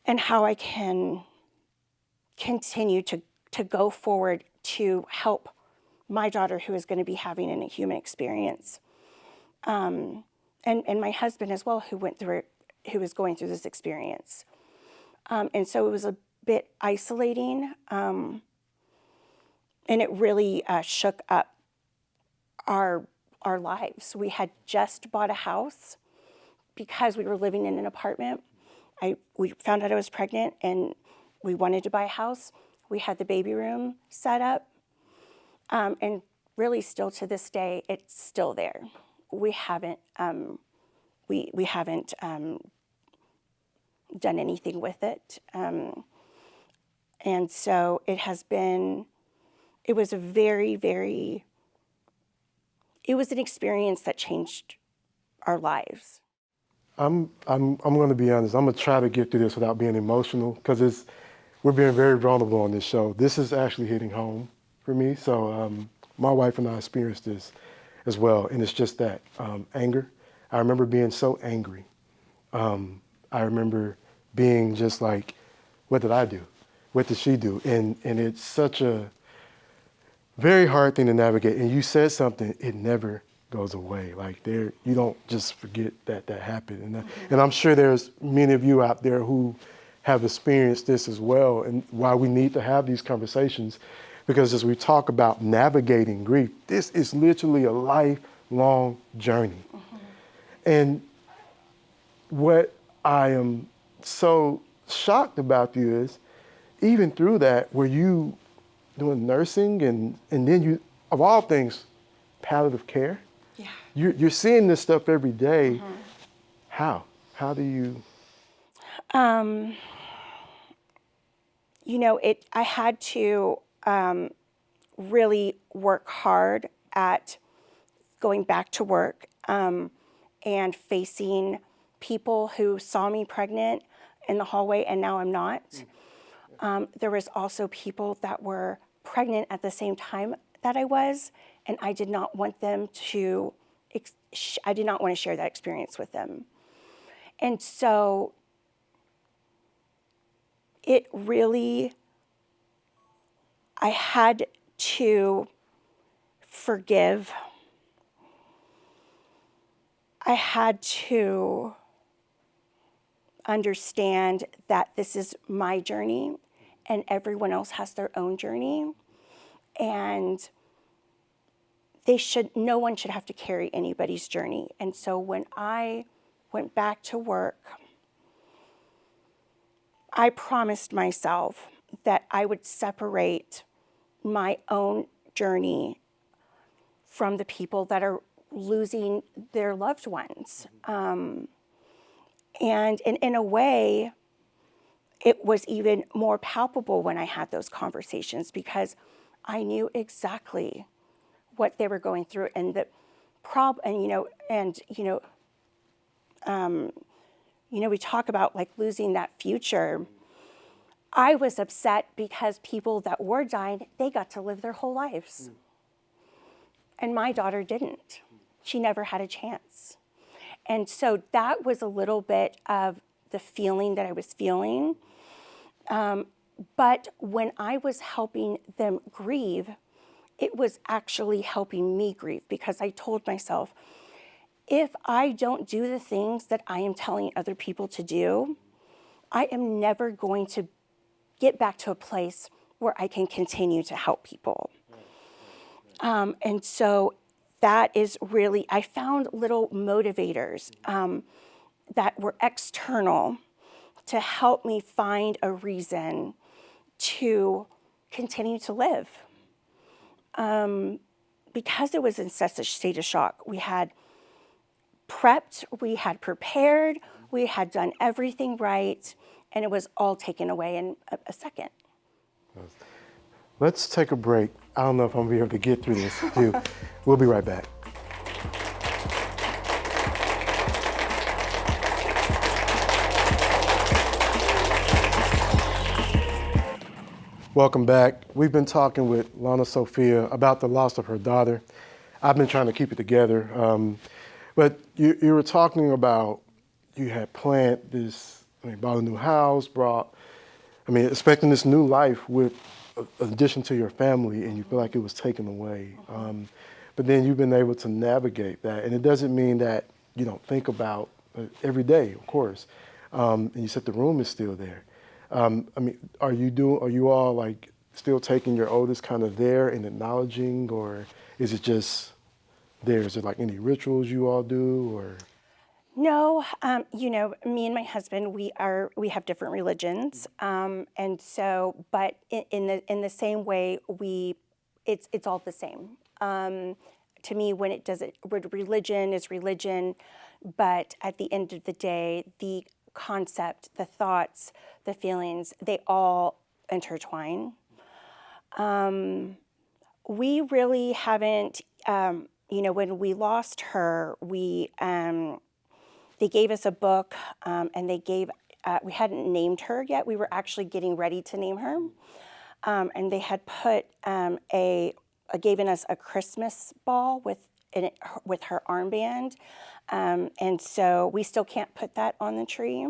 Speaker 6: and how I can continue to go forward to help my daughter who is going to be having a human experience. And my husband as well, who was going through this experience. And so it was a bit isolating, and it really shook up our lives. We had just bought a house because we were living in an apartment. We found out I was pregnant and we wanted to buy a house. We had the baby room set up, and really still to this day, it's still there. We haven't we haven't done anything with it, and so it was a very, it was an experience that changed our lives.
Speaker 1: I'm going to be honest. I'm going to try to get through this without being emotional because we're being very vulnerable on this show. This is actually hitting home for me. So my wife and I experienced this as well, and it's just that anger. I remember being so angry. I remember being just like, what did I do? What did she do? And it's such a very hard thing to navigate. And you said something, it never goes away. Like you don't just forget that happened. And I'm sure there's many of you out there who have experienced this as well, and why we need to have these conversations, Because as we talk about navigating grief, this is literally a lifelong journey. And what I am so shocked about you is, even through that, were you doing nursing and then you, of all things, palliative care?
Speaker 6: Yeah.
Speaker 1: You're seeing this stuff every day. How? How do you?
Speaker 6: You know, I had to really work hard at going back to work and facing people who saw me pregnant in the hallway and now I'm not. There was also people that were pregnant at the same time that I was, and I did not want them to, I did not want to share that experience with them. And so it really, I had to forgive. I had to understand that this is my journey and everyone else has their own journey. And no one should have to carry anybody's journey. And so when I went back to work, I promised myself that I would separate my own journey from the people that are losing their loved ones. And in a way, it was even more palpable when I had those conversations because I knew exactly what they were going through and the we talk about like losing that future. I was upset because people that were dying, they got to live their whole lives. And my daughter didn't. She never had a chance. And so that was a little bit of the feeling that I was feeling. But when I was helping them grieve, it was actually helping me grieve because I told myself, if I don't do the things that I am telling other people to do, I am never going to get back to a place where I can continue to help people. And so that is really, I found little motivators that were external to help me find a reason to continue to live. Because it was in such a state of shock, we had prepped, we had prepared, we had done everything right, and it was all taken away in a second.
Speaker 1: Let's take a break. I don't know if I'm gonna be able to get through this. We'll be right back. Welcome back. We've been talking with Lana Sophia about the loss of her daughter. I've been trying to keep it together. But you were talking about you had planned this, bought a new house, expecting this new life with addition to your family, and you feel like it was taken away. But then you've been able to navigate that. And it doesn't mean that you don't think about every day, of course. And you said the room is still there. Are you all like still taking your oldest kind of there and acknowledging, or is it just there? Is there like any rituals you all do, or?
Speaker 6: No, me and my husband, we have different religions, and so, but in the same way, it's all the same. To me, when religion is religion, but at the end of the day, the concept, the thoughts, the feelings, they all intertwine. We really haven't, when we lost her, they gave us a book, and we hadn't named her yet. We were actually getting ready to name her. And they had given us a Christmas ball with her armband. And so we still can't put that on the tree.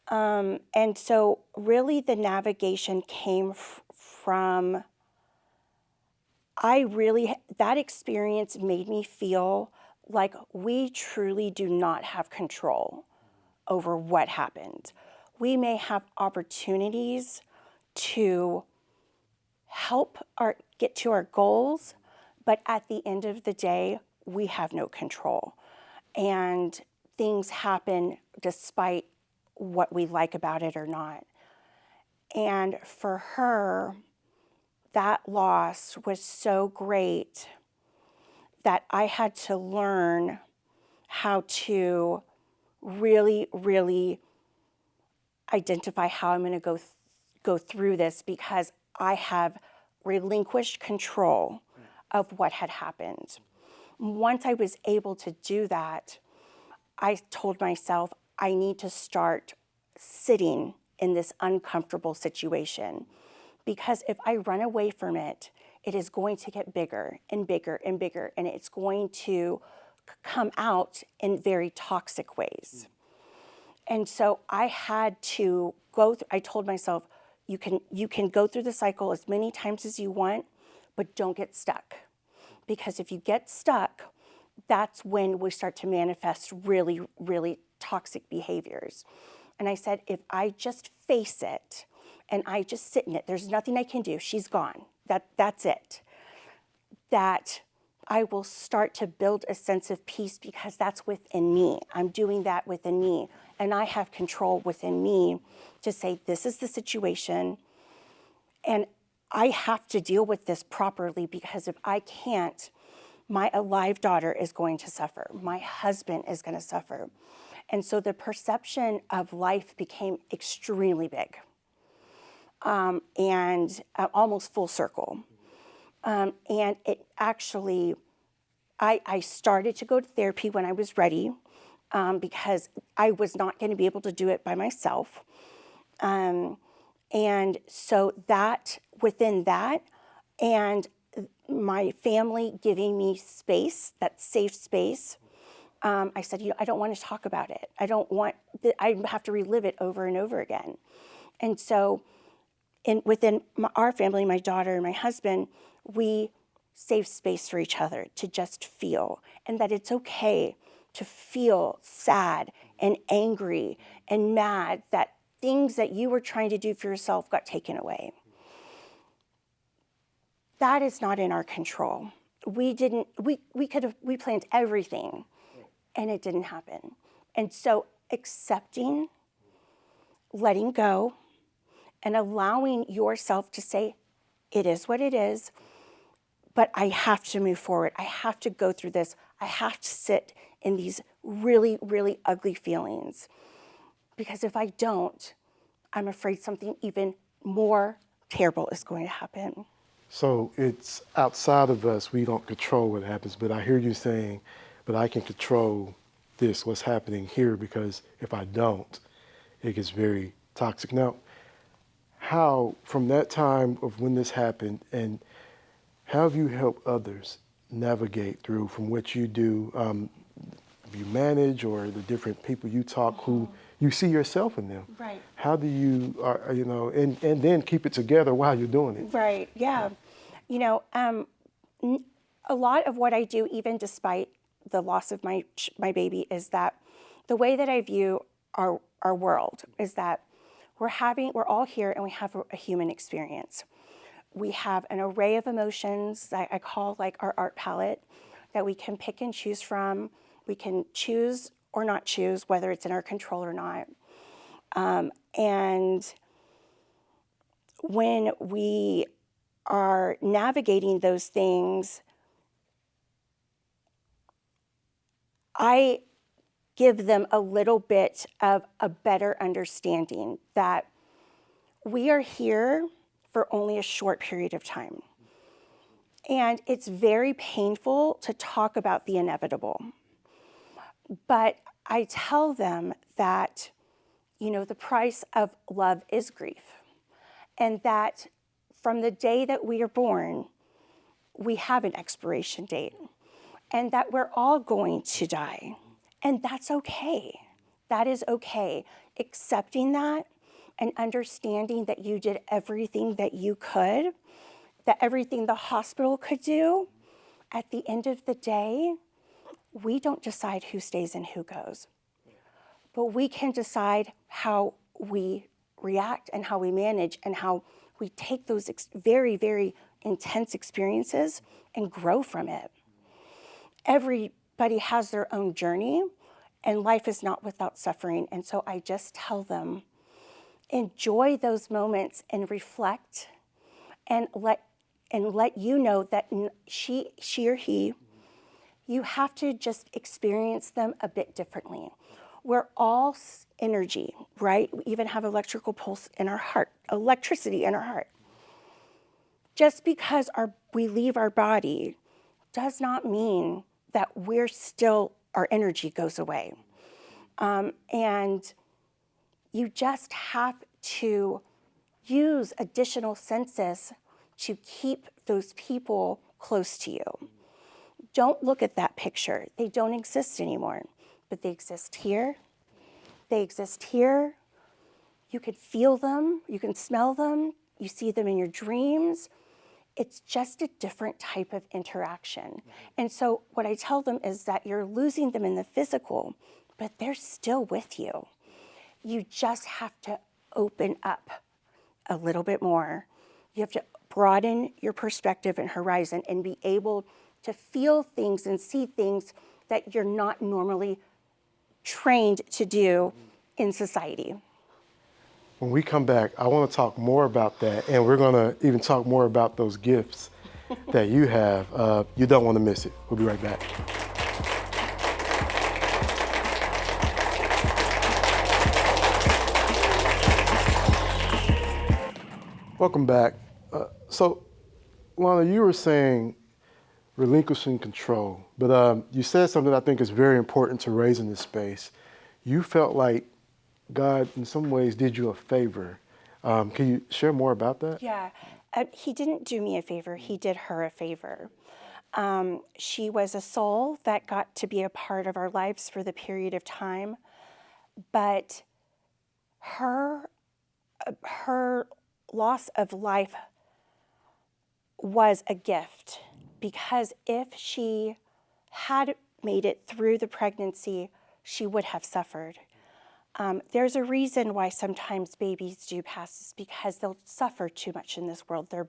Speaker 6: And so really the navigation came from, that experience made me feel like we truly do not have control over what happened. We may have opportunities to help get to our goals, but at the end of the day, we have no control. And things happen despite what we like about it or not. And for her, that loss was so great that I had to learn how to really, really identify how I'm going to go through this, because I have relinquished control of what had happened. Once I was able to do that, I told myself I need to start sitting in this uncomfortable situation, because if I run away from it, it is going to get bigger and bigger and bigger, and it's going to come out in very toxic ways. And so I had to I told myself, you can go through the cycle as many times as you want, but don't get stuck. Because if you get stuck, that's when we start to manifest really, really toxic behaviors. And I said, if I just face it and I just sit in it, there's nothing I can do, she's gone, that's it. That I will start to build a sense of peace, because that's within me. I'm doing that within me. And I have control within me to say, this is the situation, and I have to deal with this properly, because if I can't, my alive daughter is going to suffer. My husband is going to suffer. And so the perception of life became extremely big, and almost full circle. And it actually, I started to go to therapy when I was ready, because I was not going to be able to do it by myself. And so that, within that, and my family giving me space, that safe space, I said, I don't want to talk about it. I don't want, I have to relive it over and over again. And so within our family, my daughter and my husband, we save space for each other to just feel, and that it's okay to feel sad and angry and mad that things that you were trying to do for yourself got taken away. That is not in our control. We planned everything, and it didn't happen. And so accepting, letting go, and allowing yourself to say, it is what it is, but I have to move forward. I have to go through this. I have to sit in these really, really ugly feelings. Because if I don't, I'm afraid something even more terrible is going to happen.
Speaker 1: So it's outside of us. We don't control what happens, but I hear you saying, but I can control this, what's happening here, because if I don't, it gets very toxic. Now, how, from that time of when this happened, and how have you helped others navigate through, from what you do, you manage, or the different people you talk who you see yourself in them?
Speaker 6: Right.
Speaker 1: How do you, and then keep it together while you're doing it?
Speaker 6: Right, yeah. A lot of what I do, even despite the loss of my baby, is that the way that I view our world is that we're all here and we have a human experience. We have an array of emotions that I call like our art palette that we can pick and choose from. We can choose or not choose whether it's in our control or not. And when we are navigating those things, I give them a little bit of a better understanding that we are here for only a short period of time. And it's very painful to talk about the inevitable. But I tell them that, the price of love is grief. And that from the day that we are born, we have an expiration date. And that we're all going to die. And that's okay. That is okay. Accepting that and understanding that you did everything that you could, that everything the hospital could do, at the end of the day, we don't decide who stays and who goes. But we can decide how we react and how we manage and how We take those very, very intense experiences and grow from it. Everybody has their own journey, and life is not without suffering. And so I just tell them, enjoy those moments and reflect, and let you know that she or he, you have to just experience them a bit differently. We're all energy, right? We even have electrical pulse in our heart, electricity in our heart. Just because we leave our body does not mean that our energy goes away. And you just have to use additional senses to keep those people close to you. Don't look at that picture. They don't exist anymore, but they exist here. They exist here. You could feel them. You can smell them. You see them in your dreams. It's just a different type of interaction. And so what I tell them is that you're losing them in the physical, but they're still with you. You just have to open up a little bit more. You have to broaden your perspective and horizon and be able to feel things and see things that you're not normally trained to do in society.
Speaker 1: When we come back, I want to talk more about that, and we're going to even talk more about those gifts that you have. You don't want to miss it. We'll be right back. Welcome back. So, Lana, you were saying relinquishing control, but you said something I think is very important to raise in this space. You felt like God, in some ways, did you a favor. Can you share more about that?
Speaker 6: Yeah, he didn't do me a favor. He did her a favor. She was a soul that got to be a part of our lives for the period of time, but her loss of life was a gift, because if she had made it through the pregnancy, she would have suffered. There's a reason why sometimes babies do pass, is because they'll suffer too much in this world. Their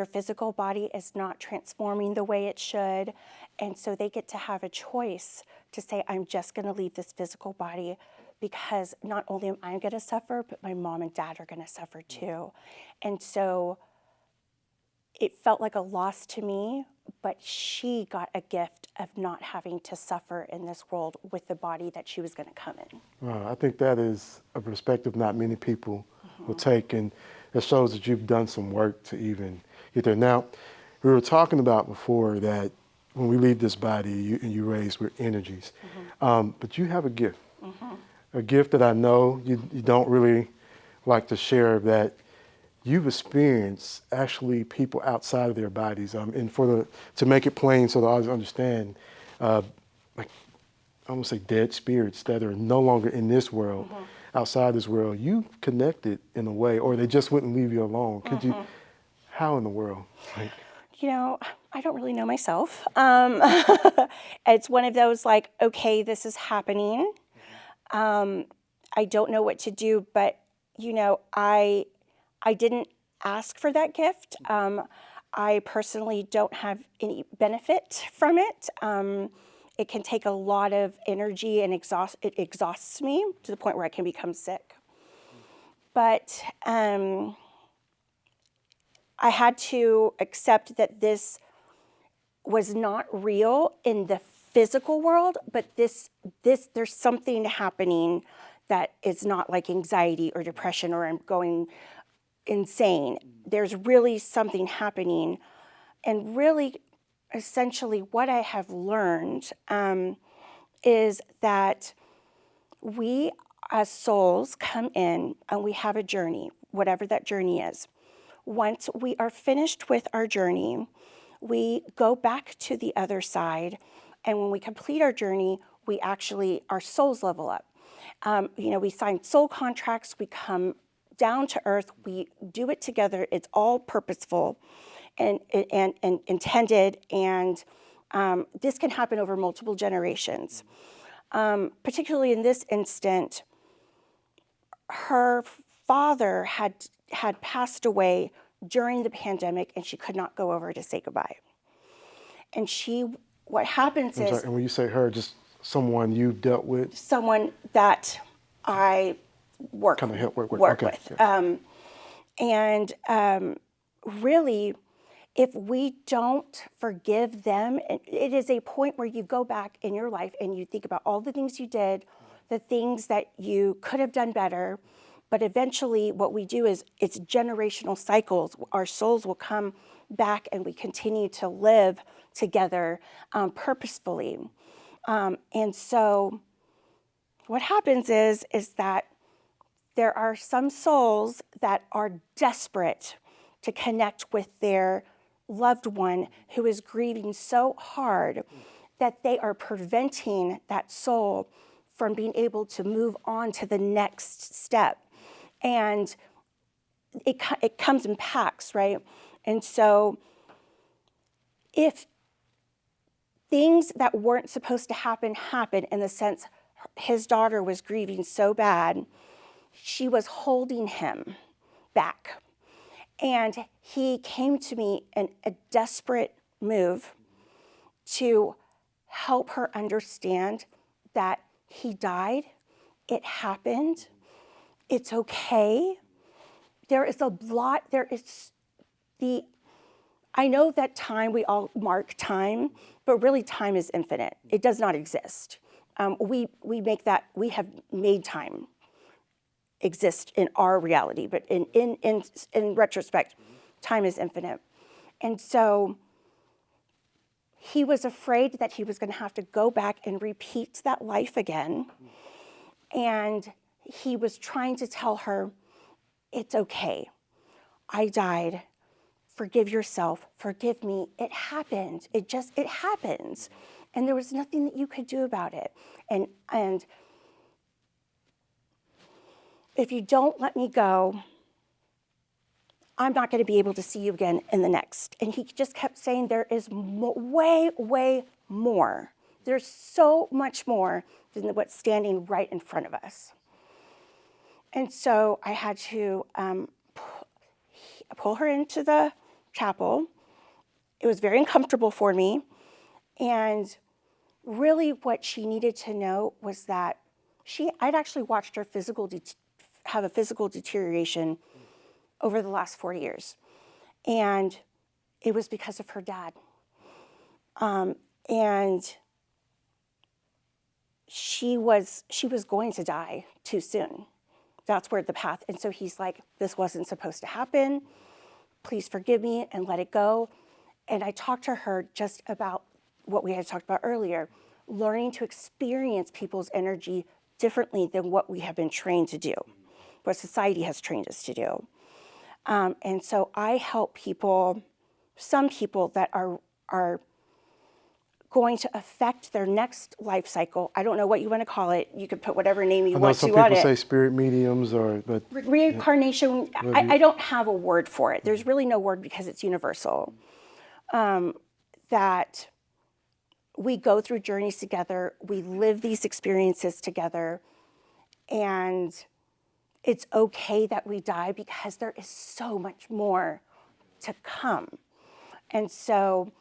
Speaker 6: physical body is not transforming the way it should, and so they get to have a choice to say, I'm just gonna leave this physical body, because not only am I gonna suffer, but my mom and dad are gonna suffer too. And so it felt like a loss to me, but she got a gift of not having to suffer in this world with the body that she was gonna come in.
Speaker 1: I think that is a perspective not many people will take, and it shows that you've done some work to even get there. Now, we were talking about before that when we leave this body, you raise with energies, but you have a gift. A gift that I know you don't really like to share, that you've experienced actually people outside of their bodies. And to make it plain so the audience understand, like I want to say dead spirits that are no longer in this world, outside this world, you connected in a way, or they just wouldn't leave you alone. Could you, how in the world? Like,
Speaker 6: You know, I don't really know myself. It's one of those like, okay, this is happening. I don't know what to do, but you know, I didn't ask for that gift. I personally don't have any benefit from it. It can take a lot of energy and it exhausts me to the point where I can become sick. But I had to accept that this was not real in the physical world, but there's something happening that is not like anxiety or depression or I'm going insane. There's really something happening. And really, essentially, what I have learned is that we as souls come in and we have a journey, whatever that journey is. Once we are finished with our journey, we go back to the other side. And when we complete our journey, our souls level up. We sign soul contracts, we come down to earth, we do it together. It's all purposeful and intended, and this can happen over multiple generations. Particularly in this instant, her father had had passed away during the pandemic, and she could not go over to say goodbye. And what happens
Speaker 1: I'm sorry,
Speaker 6: is
Speaker 1: and when you say her, just someone you've dealt with,
Speaker 6: someone that I work
Speaker 1: kind of help work with.
Speaker 6: work
Speaker 1: Okay.
Speaker 6: with.
Speaker 1: Yeah.
Speaker 6: Really, if we don't forgive them, it is a point where you go back in your life and you think about all the things you did, the things that you could have done better. But eventually what we do is it's generational cycles. Our souls will come back and we continue to live together purposefully. And so what happens is that there are some souls that are desperate to connect with their loved one who is grieving so hard that they are preventing that soul from being able to move on to the next step. And it comes in packs, right? And so if things that weren't supposed to happen in the sense his daughter was grieving so bad, she was holding him back. And he came to me in a desperate move to help her understand that he died, it happened, it's okay. There is a lot, I know that time, we all mark time, but really time is infinite. It does not exist. We have made time exist in our reality, but in retrospect, time is infinite. And so he was afraid that he was going to have to go back and repeat that life again. And he was trying to tell her, it's okay. I died. Forgive yourself. Forgive me. It happened. It happens. And there was nothing that you could do about it. And if you don't let me go, I'm not going to be able to see you again in the next. And he just kept saying there is way, way more. There's so much more than what's standing right in front of us. And so I had to pull her into the chapel. It was very uncomfortable for me. And really what she needed to know was that I'd actually watched her have a physical deterioration over the last 4 years. And it was because of her dad. And she was going to die too soon. That's where the path, and so he's like, this wasn't supposed to happen. Please forgive me and let it go. And I talked to her just about what we had talked about earlier, learning to experience people's energy differently than what we have been trained to do, what society has trained us to do. And so I help some people that are going to affect their next life cycle. I don't know what you want to call it. You could put whatever name you want to on it.
Speaker 1: Some people say spirit mediums but
Speaker 6: reincarnation. I don't have a word for it. There's really no word because it's universal. That we go through journeys together, we live these experiences together, and it's okay that we die because there is so much more to come. And so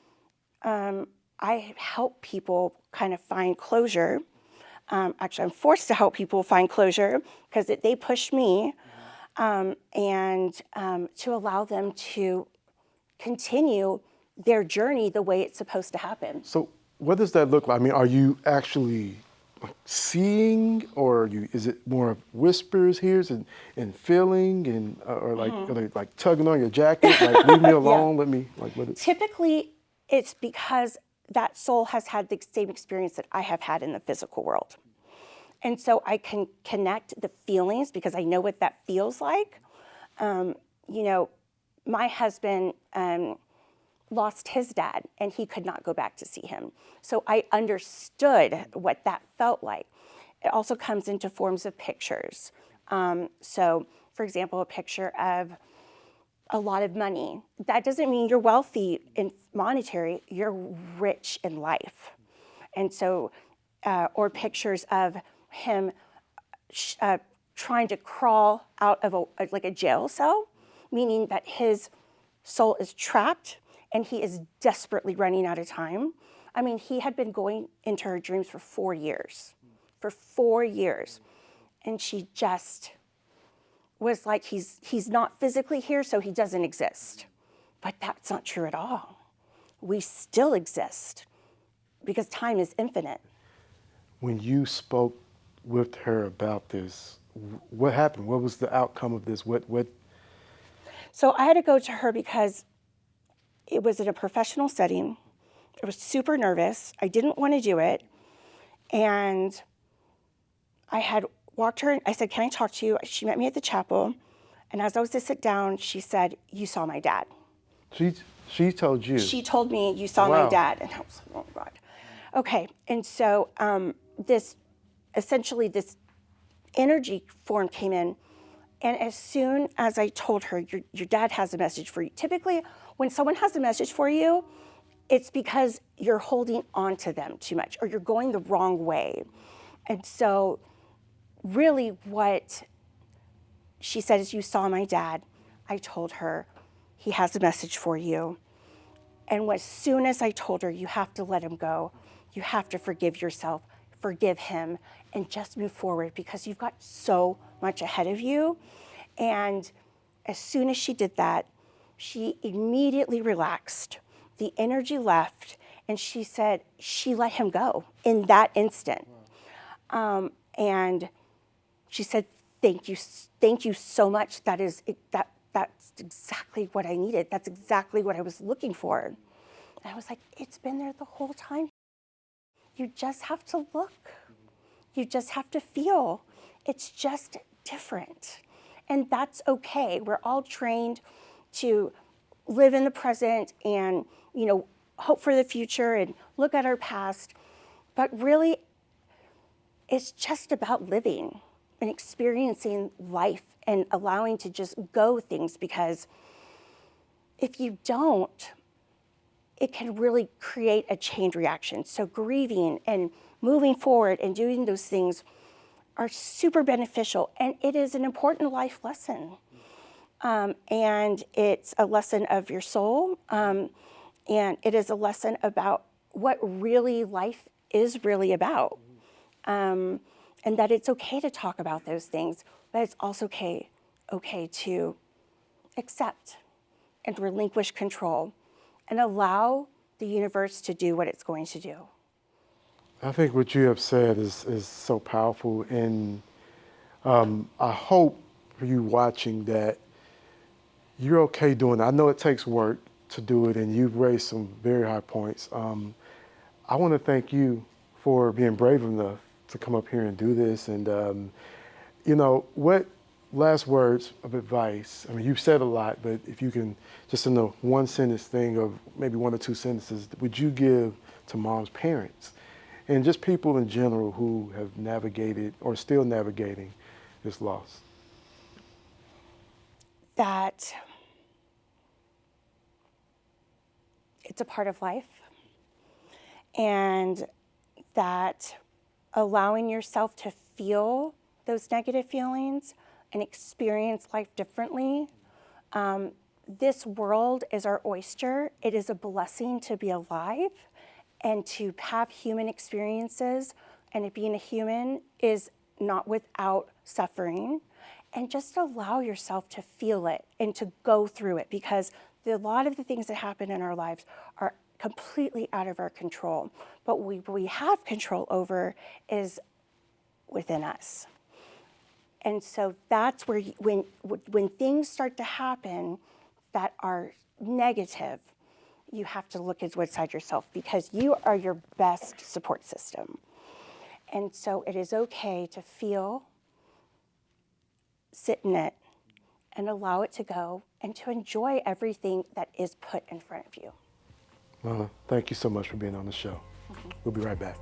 Speaker 6: I help people kind of find closure. Actually, I'm forced to help people find closure because they push me, and to allow them to continue their journey the way it's supposed to happen.
Speaker 1: So what does that look like? I mean, are you actually seeing, or is it more of whispers here and feeling, and or like are they like tugging on your jacket, like leave me alone, let me what it?
Speaker 6: Typically, it's because that soul has had the same experience that I have had in the physical world. And so I can connect the feelings because I know what that feels like. My husband lost his dad and he could not go back to see him. So I understood what that felt like. It also comes into forms of pictures. So, for example, a picture of a lot of money. That doesn't mean you're wealthy in monetary, you're rich in life. And so, or pictures of him trying to crawl out of a jail cell meaning that his soul is trapped and he is desperately running out of time. I mean, he had been going into her dreams for 4 years, And she just was like, he's not physically here, so he doesn't exist. But that's not true at all. We still exist because time is infinite.
Speaker 1: When you spoke with her about this, what happened? What was the outcome of this? What?
Speaker 6: So I had to go to her because it was in a professional setting. I was super nervous. I didn't want to do it. And I had walked her, I said, can I talk to you? She met me at the chapel. And as I was to sit down, she said, you saw my dad.
Speaker 1: She told you?
Speaker 6: She told me, you saw
Speaker 1: Wow.
Speaker 6: my dad. And I was like, oh my God. Okay, and so this energy form came in. And as soon as I told her, your dad has a message for you. Typically, when someone has a message for you, it's because you're holding on to them too much or you're going the wrong way. And so really what she said is, you saw my dad. I told her, he has a message for you. And as soon as I told her, you have to let him go. You have to forgive yourself, forgive him, and just move forward because you've got so much ahead of you. And as soon as she did that, she immediately relaxed. The energy left, and she said she let him go in that instant. And she said, thank you so much. That's exactly what I needed. That's exactly what I was looking for. And I was like, it's been there the whole time. You just have to look. You just have to feel. It's just different. And that's okay. We're all trained to live in the present and, hope for the future and look at our past. But really, it's just about living and experiencing life and allowing to just go things, because if you don't, it can really create a chain reaction. So grieving and moving forward and doing those things are super beneficial, and it is an important life lesson. And it's a lesson of your soul, and it is a lesson about what really life is really about. And that it's okay to talk about those things, but it's also okay to accept and relinquish control and allow the universe to do what it's going to do.
Speaker 1: I think what you have said is so powerful, and I hope for you watching that you're okay doing it. I know it takes work to do it, and you've raised some very high points. I want to thank you for being brave enough to come up here and do this. And what last words of advice? I mean, you've said a lot, but if you can, just in a one sentence thing, or maybe 1 or 2 sentences, would you give to mom's parents and just people in general who have navigated or still navigating this loss?
Speaker 6: That it's a part of life, and that allowing yourself to feel those negative feelings and experience life differently. This world is our oyster. It is a blessing to be alive and to have human experiences, and being a human is not without suffering. And just allow yourself to feel it and to go through it, because a lot of the things that happen in our lives are completely out of our control. But what we have control over is within us. And so that's where when things start to happen that are negative, you have to look inside yourself, because you are your best support system. And so it is okay to feel, sit in it, and allow it to go, and to enjoy everything that is put in front of you.
Speaker 1: Well, thank you so much for being on the show. We'll be right back.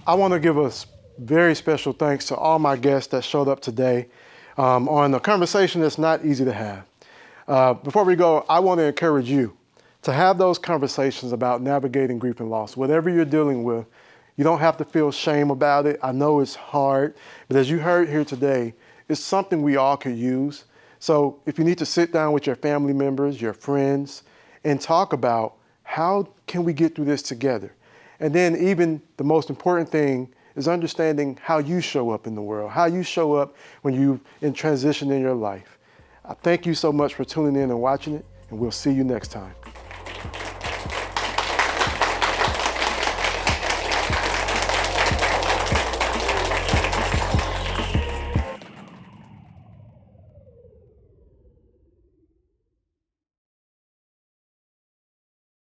Speaker 1: I want to give a very special thanks to all my guests that showed up today on a conversation that's not easy to have. Before we go, I want to encourage you to have those conversations about navigating grief and loss. Whatever you're dealing with, you don't have to feel shame about it. I know it's hard, but as you heard here today, it's something we all could use. So if you need to sit down with your family members, your friends, and talk about how can we get through this together. And then even the most important thing is understanding how you show up in the world, how you show up when you're in transition in your life. I thank you so much for tuning in and watching it, and we'll see you next time.